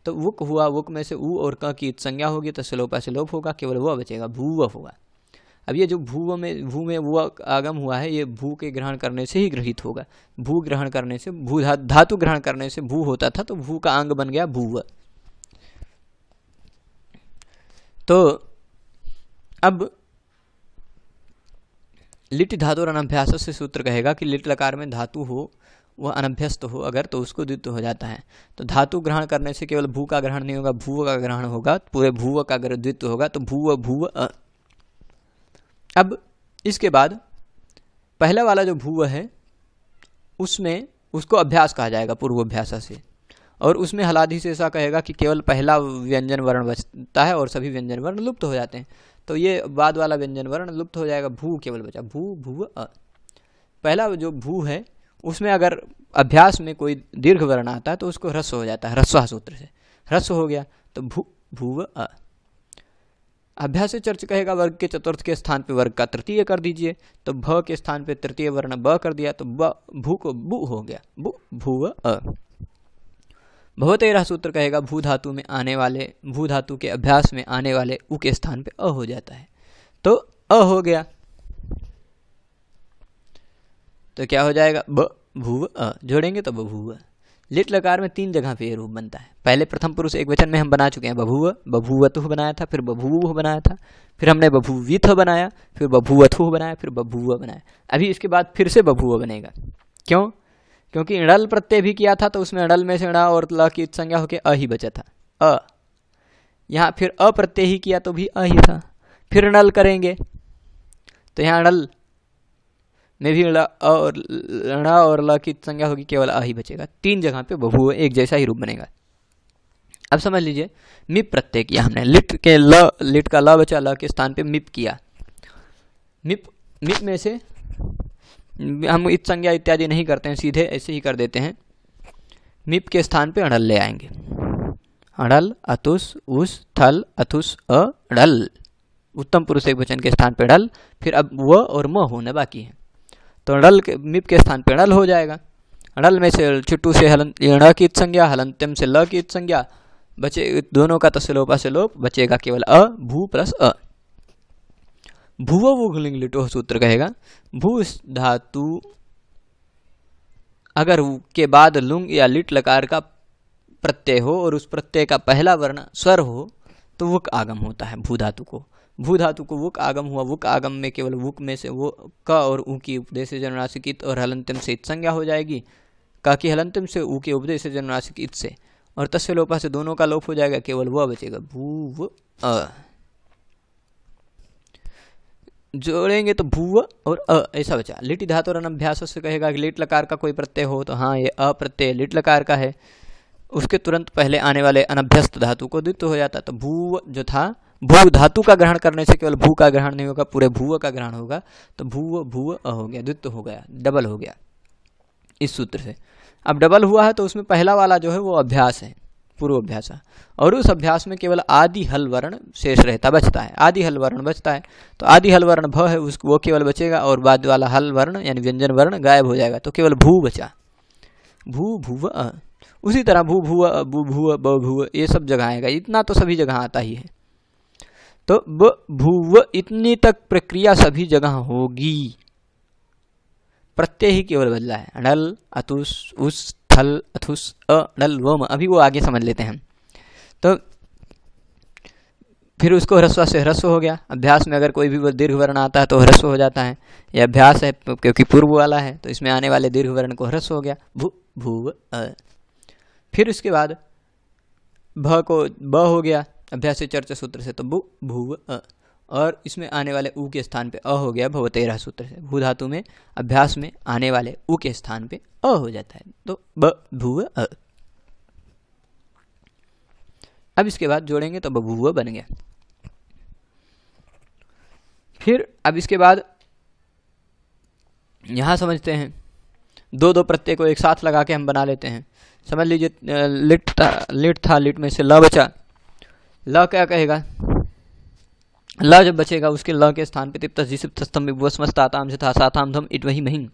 तो वुक हुआ, वुक में से ऊ और क की संज्ञा होगी तो सलोपा से लोप होगा, केवल वह बचेगा, भूव होगा। अब ये जो भू में वो आगम हुआ है, ये भू के ग्रहण करने से ही ग्रहित होगा। भू ग्रहण करने से, भू धातु ग्रहण करने से भू होता था, तो भू का अंग बन गया भूव। तो अब लिट धातु और अनभ्यास से सूत्र कहेगा कि लिट लकार में धातु हो, वह अनभ्यस्त हो अगर, तो उसको द्वित्व हो जाता है। तो धातु ग्रहण करने से केवल भू का ग्रहण नहीं होगा, भूव का ग्रहण होगा, पूरे भूव का अगर द्वित्व होगा तो भूव भूव अ। अब इसके बाद पहला वाला जो भूव है उसमें उसको अभ्यास कहा जाएगा पूर्वाभ्यास से, और उसमें हलादि से ऐसा कहेगा कि केवल पहला व्यंजन वर्ण बचता है और सभी व्यंजन वर्ण लुप्त हो जाते हैं। तो ये बाद वाला व्यंजन वर्ण लुप्त हो जाएगा, भू केवल बचा, भू भूव अ। पहला जो भू है उसमें अगर अभ्यास में कोई दीर्घ वर्ण आता है तो उसको ह्रस्व हो जाता है, ह्रस्व सूत्र से ह्रस्व हो गया, तो भू भूव अ। अभ्यास से चर्च कहेगा वर्ग के चतुर्थ के स्थान पे वर्ग का तृतीय कर दीजिए, तो भ के स्थान पे तृतीय वर्ण ब कर दिया, तो ब भू को बु हो गया, बु भूव अ। भवतेरह सूत्र कहेगा भू धातु में आने वाले, भू धातु के अभ्यास में आने वाले उ के स्थान पे अ हो जाता है, तो अ हो गया, तो क्या हो जाएगा ब भूव अ। जोड़ेंगे तो बभूव। लिट लकार में 3 जगह पे ये रूप बनता है। पहले प्रथम पुरुष एक वचन में हम बना चुके हैं, बभूव, बभूवतुः बनाया था, फिर बभूवुः बनाया था, फिर हमने बभूविथ बनाया, फिर बभूवथुः बनाया, फिर बभूव बनाया। अभी इसके बाद फिर से बभूव बनेगा। क्यों? क्योंकि इणल प्रत्यय भी किया था, तो उसमें इणल में से णा और ल की संज्ञा होकर अ ही बचा था, अ। यहाँ फिर अप्रत्यय ही किया तो भी अ ही था, फिर इणल करेंगे तो यहाँ इणल में भी णा और ल की संज्ञा होगी, केवल अ ही बचेगा। 3 जगह पे बभूव एक जैसा ही रूप बनेगा। अब समझ लीजिए, मिप प्रत्यय किया हमने, लिट का ल बचा, ल के स्थान पे मिप किया। मिप में से हम इत संज्ञा इत्यादि नहीं करते हैं, सीधे ऐसे ही कर देते हैं। मिप के स्थान पे अड़ल ले आएंगे, अड़ल अतुस उस थल अथुस अड़ल, उत्तम पुरुष एक वचन के स्थान पे अड़ल, फिर अब व और म होने बाकी है, तो अड़ल के मिप के स्थान पे अड़ल हो जाएगा। अड़ल में से चुट्टू से ण की संज्ञा, हलंत्यम से ल की संज्ञा, बचे दोनों का तस्लोपा से लोप, बचेगा केवल अ, भू प्लस अ। भूव वुगलिंग लिटो सूत्र कहेगा भू धातु अगर के बाद लुंग या लिट लकार का प्रत्यय हो और उस प्रत्यय का पहला वर्ण स्वर हो तो वुक आगम होता है भू धातु को। भू धातु को वुक आगम हुआ, वुक आगम में केवल वुक में से वो क और ऊ की उपदेश से जन्मराशि इत और हलंतिम से इत संज्ञा हो जाएगी, का की हलंतिम से ऊ के उपदेश से जन्मराशि इत से, और तस्य लोपा से दोनों का लोप हो जाएगा, केवल वह बचेगा भू अ। जोड़ेंगे तो भूव और अ ऐसा बचा। लिट धातु और अनभ्यास से कहेगा कि लिट लकार का कोई प्रत्यय हो तो हाँ ये अ प्रत्यय लिट लकार का है, उसके तुरंत पहले आने वाले अनभ्यस्त धातु को द्वित्व हो जाता, तो भू जो था भू धातु का ग्रहण करने से केवल भू का ग्रहण नहीं होगा, पूरे भूव का ग्रहण होगा, तो भूव भूव अ हो गया, द्वित्व हो गया, डबल हो गया इस सूत्र से। अब डबल हुआ है तो उसमें पहला वाला जो है वो अभ्यास है, पूर्वाभ्यास, और उस अभ्यास में केवल आदि हल वर्ण शेष रहता बचता है, आदि हल वर्ण बचता है, तो आदि हल वर्ण भ है उसको वो केवल बचेगा, और बाद वाला हल वर्ण यानी व्यंजन वर्ण गायब हो जाएगा, तो केवल भू बचा, भू भूव अ। उसी तरह भू भूव बु भूव ब भूव ये सब जगह आएगा, इतना तो सभी जगह आता ही है, तो ब भूव इतनी तक प्रक्रिया सभी जगह होगी, प्रत्यय ही केवल बदला है, अणल अतुस उस थल अथुस अड़ल वम, अभी वो आगे समझ लेते हैं हम। तो फिर उसको ह्रस्व से ह्रस्व हो गया। अभ्यास में अगर कोई भी दीर्घ वर्ण आता है तो ह्रस्व हो जाता है, यह अभ्यास है क्योंकि पूर्व वाला है, तो इसमें आने वाले दीर्घ वर्ण को ह्रस्व हो गया, भू भूव अ। फिर उसके बाद भ को ब हो गया अभ्यास से चर्चा सूत्र से, तो भू भूव अ, और इसमें आने वाले ऊ के स्थान पे अ हो गया भवतेरह सूत्र से। भू धातु में अभ्यास में आने वाले ऊ के स्थान पे अ हो जाता है, तो ब भूव अ। अब इसके बाद जोड़ेंगे तो बभूव बन गया। फिर अब इसके बाद यहां समझते हैं, दो दो प्रत्यय को एक साथ लगा के हम बना लेते हैं। समझ लीजिए लिट था, लिट में से ल बचा, ल क्या कहेगा, ल जब बचेगा उसके ल के स्थान पे तिप्त जिसिप्तस्तम विवस्मस्ताताम जथा साताम धम इट वही महिं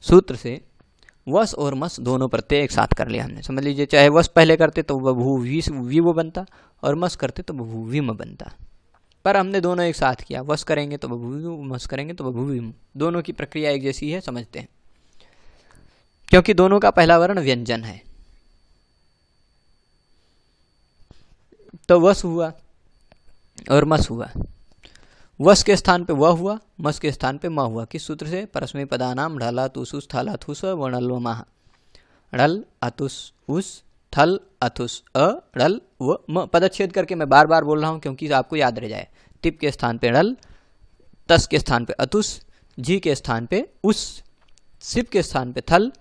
सूत्र से वस और मस दोनों प्रत्यय एक साथ कर लिया हमने। समझ लीजिए चाहे वस पहले करते तो बभू वी वो बनता, और मस करते तो बभू विम बनता। पर हमने दोनों एक साथ किया, वस करेंगे तो बभूवि, मस करेंगे तो बभूवि। दोनों की प्रक्रिया एक जैसी है, समझते हैं, क्योंकि दोनों का पहला वर्ण व्यंजन है। तो वस हुआ और मस हुआ। वस के स्थान पे वह हुआ, मस के स्थान पे म हुआ। किस सूत्र से? परस्मै पदानाम ढला तुसुस थल अथुस वर्णल वमाह। ढल अतुस उस, थल अथुस अ, ढल व म। पदच्छेद करके मैं बार बार बोल रहा हूँ क्योंकि आपको याद रह जाए। टिप के स्थान पे ढल, तस के स्थान पे अतुस, जी के स्थान पे उस, सिप के स्थान पे थल,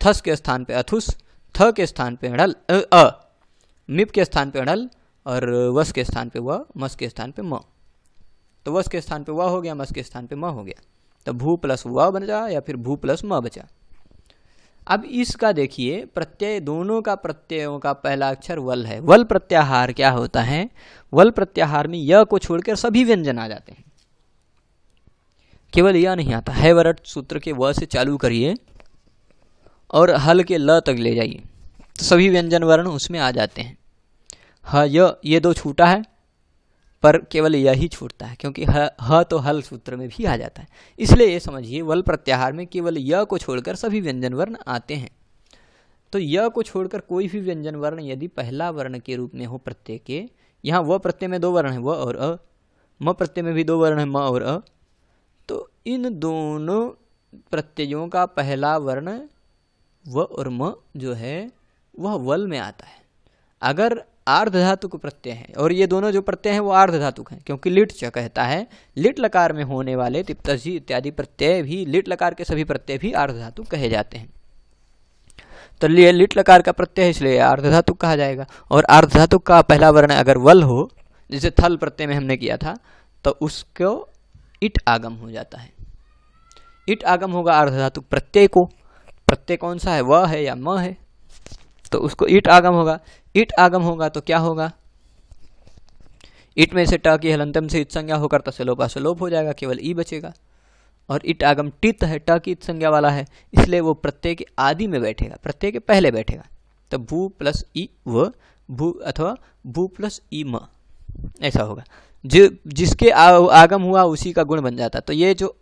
थस के स्थान पे अथुस, थ के स्थान पे ढल अ, मिप के स्थान पे ढल और वस के स्थान पे व, मस के स्थान पे म। तो वस के स्थान पे व हो गया, मस के स्थान पे म हो गया। तो भू प्लस व बचा या फिर भू प्लस म बचा। अब इसका देखिए प्रत्यय, दोनों का प्रत्ययों का पहला अक्षर वल है। वल प्रत्याहार क्या होता है? वल प्रत्याहार में य को छोड़कर सभी व्यंजन आ जाते हैं, केवल यह नहीं आता। है वरट सूत्र के व से चालू करिए और हल के ल तक ले जाइए तो सभी व्यंजन वर्ण उसमें आ जाते हैं। ह य ये दो छूटा है, पर केवल यही छूटता है क्योंकि ह तो हल सूत्र में भी आ जाता है। इसलिए ये समझिए वल प्रत्याहार में केवल य को छोड़कर सभी व्यंजन वर्ण आते हैं। तो य को छोड़कर कोई भी व्यंजन वर्ण यदि पहला वर्ण के रूप में हो प्रत्यय के, यहाँ व प्रत्यय में दो वर्ण है व और अ, म प्रत्यय में भी दो वर्ण है म और अ, तो इन दोनों प्रत्ययों का पहला वर्ण व और म जो है वह वल में आता है। अगर आर्ध धातुक प्रत्यय है, और ये दोनों जो प्रत्यय हैं वो आर्ध धातुक हैं, क्योंकि लिट च कहता है लिट लकार में होने वाले तिप्तजी इत्यादि प्रत्यय भी, लिट लकार के सभी प्रत्यय भी आर्ध धातुक कहे जाते हैं। तो लिए लिट लकार का प्रत्यय है इसलिए आर्ध धातुक कहा जाएगा। और आर्ध धातुक का पहला वर्ण अगर वल हो, जैसे थल प्रत्यय में हमने किया था, तो उसको इट आगम हो जाता है। इट आगम होगा आर्ध धातुक प्रत्यय को। प्रत्यय कौन सा है? व है या म है? तो उसको इट आगम होगा। इट आगम होगा तो क्या होगा? इट में से ट की हलंतम से इत संज्ञा होकर तसलोपा से लोप हो जाएगा, केवल ई बचेगा। और इट आगम टित है, ट की इत संज्ञा वाला है, इसलिए वो प्रत्यय के आदि में बैठेगा, प्रत्यय के पहले बैठेगा। तो भू प्लस ई व, भू अथवा भू प्लस ई म, ऐसा होगा। जिसके आगम हुआ उसी का गुण बन जाता। तो ये जो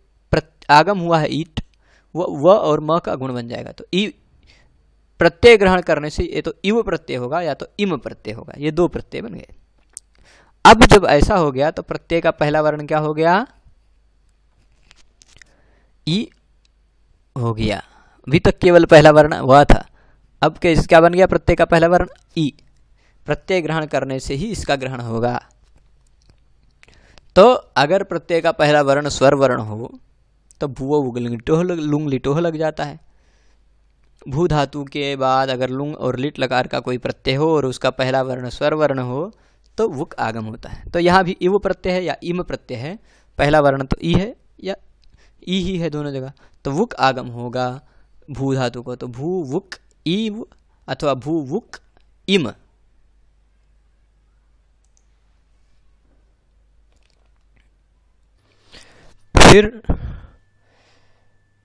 आगम हुआ है ईट, वो व और म का गुण बन जाएगा। तो ई प्रत्यय ग्रहण करने से ये तो इव प्रत्यय होगा या तो इम प्रत्यय होगा, ये दो प्रत्यय बन गए। अब जब ऐसा हो गया तो प्रत्यय का पहला वर्ण क्या हो गया? ई हो गया। अभी तक केवल पहला वर्ण व था, अब क्या बन गया? प्रत्यय का पहला वर्ण ई। प्रत्यय ग्रहण करने से ही इसका ग्रहण होगा। तो अगर प्रत्यय का पहला वर्ण स्वर वर्ण हो तो भू लुंग लिटोह लग जाता है। भू धातु के बाद अगर लुंग और लिट लकार का कोई प्रत्यय हो और उसका पहला वर्ण स्वर वर्ण हो तो वुक आगम होता है। तो यहाँ भी इव प्रत्यय है या इम प्रत्यय है, पहला वर्ण तो ई है या ई ही है दोनों जगह, तो वुक आगम होगा भू धातु को। तो भू वुक इव अथवा भू वुक इम। फिर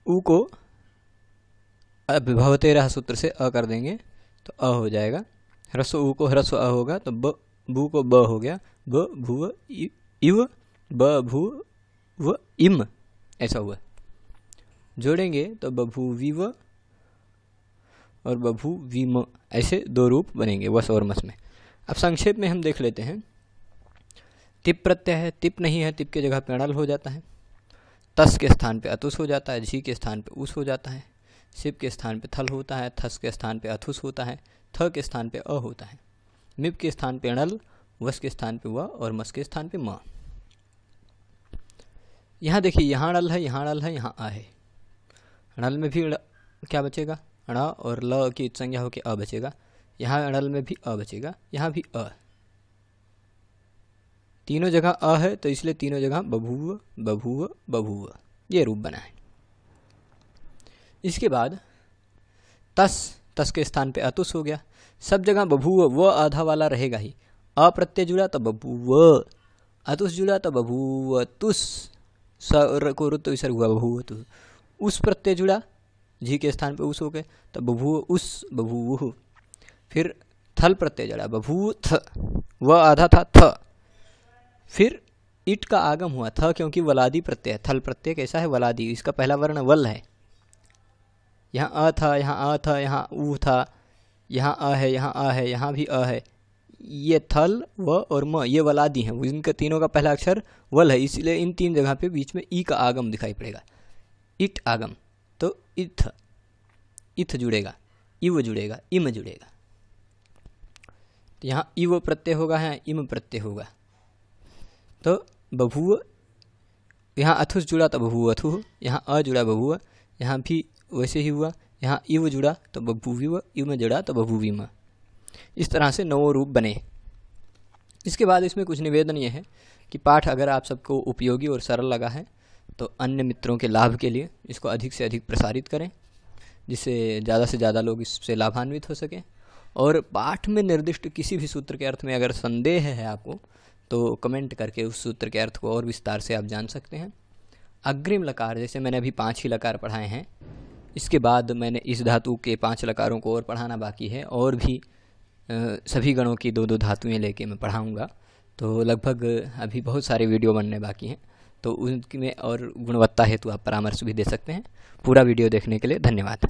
उ को भवते रह सूत्र से अ कर देंगे तो अ हो जाएगा। ह्रस्व उ को ह्रस्व अ होगा तो ब, भू को ब हो गया, ब भू इव, ब भू व इम, ऐसा हुआ। जोड़ेंगे तो बभू विव और बभू विम, ऐसे दो रूप बनेंगे वस और मस में। अब संक्षेप में हम देख लेते हैं। तिप प्रत्यय है, तिप नहीं है, तिप के जगह पे अणल हो जाता है। तस के स्थान पे अतुस हो जाता है, झी के स्थान पे उस हो जाता है, सिप के स्थान पे थल होता है, थस के स्थान पे अथुस होता है, थ के स्थान पे अ होता है, मिप के स्थान पे अणल, वस के स्थान पे व और मस के स्थान पे म। यहाँ देखिए, यहाँ अणल है, यहाँ अणल है, यहाँ आ है। अणल में भी क्या बचेगा? अण और ल की संज्ञा होकर अ बचेगा। यहाँ अणल में भी अ बचेगा, यहाँ भी अ। तीनों जगह अ है तो इसलिए तीनों जगह बभूव बभूव बभूव, ये रूप बना है। इसके बाद तस, तस के स्थान पे अतुस हो गया। सब जगह बभूव, व आधा वाला रहेगा ही। अ प्रत्यय जुड़ा तो बभूव, अतुस जुड़ा तो बभूव तुस, स को रुत विसर्ग हुआ बभूव तुस। उस प्रत्यय जुड़ा, झी के स्थान पे उस हो गए तो बभूव उस बभूव। फिर थल प्रत्यय जुड़ा बभूव थ, व आधा था थ। फिर इट का आगम हुआ था क्योंकि वलादी प्रत्यय, थल प्रत्यय कैसा है, वलादी, इसका पहला वर्ण वल है। यहाँ अ था, यहाँ अ था, यहाँ ऊ था, यहाँ अ है, यहाँ अ है, यहाँ भी अ है। ये थल, व और म ये वलादी हैं, इनके तीनों का पहला अक्षर वल है, इसलिए इन तीन जगह पे बीच में ई का आगम दिखाई पड़ेगा। इट आगम, तो इथ, इथ जुड़ेगा, इव जुड़ेगा, इम जुड़ेगा। तो यहाँ इव प्रत्यय होगा, यहाँ इम प्रत्यय होगा, तो बभूव। यहाँ अथुस जुड़ा तो बभूव अथुः, यहाँ अ जुड़ा बभूव, यहाँ भी वैसे ही हुआ। यहाँ इव जुड़ा तो बभूविव, इम जुड़ा तो बभूविम। इस तरह से 9 रूप बने। इसके बाद इसमें कुछ निवेदन ये है कि पाठ अगर आप सबको उपयोगी और सरल लगा है तो अन्य मित्रों के लाभ के लिए इसको अधिक से अधिक प्रसारित करें, जिससे ज़्यादा से ज़्यादा लोग इससे लाभान्वित हो सकें। और पाठ में निर्दिष्ट किसी भी सूत्र के अर्थ में अगर संदेह है आपको तो कमेंट करके उस सूत्र के अर्थ को और विस्तार से आप जान सकते हैं। अग्रिम लकार, जैसे मैंने अभी 5 ही लकार पढ़ाए हैं, इसके बाद मैंने इस धातु के 5 लकारों को और पढ़ाना बाकी है, और भी सभी गणों की 2-2 धातुएं लेके मैं पढ़ाऊँगा। तो लगभग अभी बहुत सारे वीडियो बनने बाकी हैं, तो उनमें और गुणवत्ता हेतु आप परामर्श भी दे सकते हैं। पूरा वीडियो देखने के लिए धन्यवाद।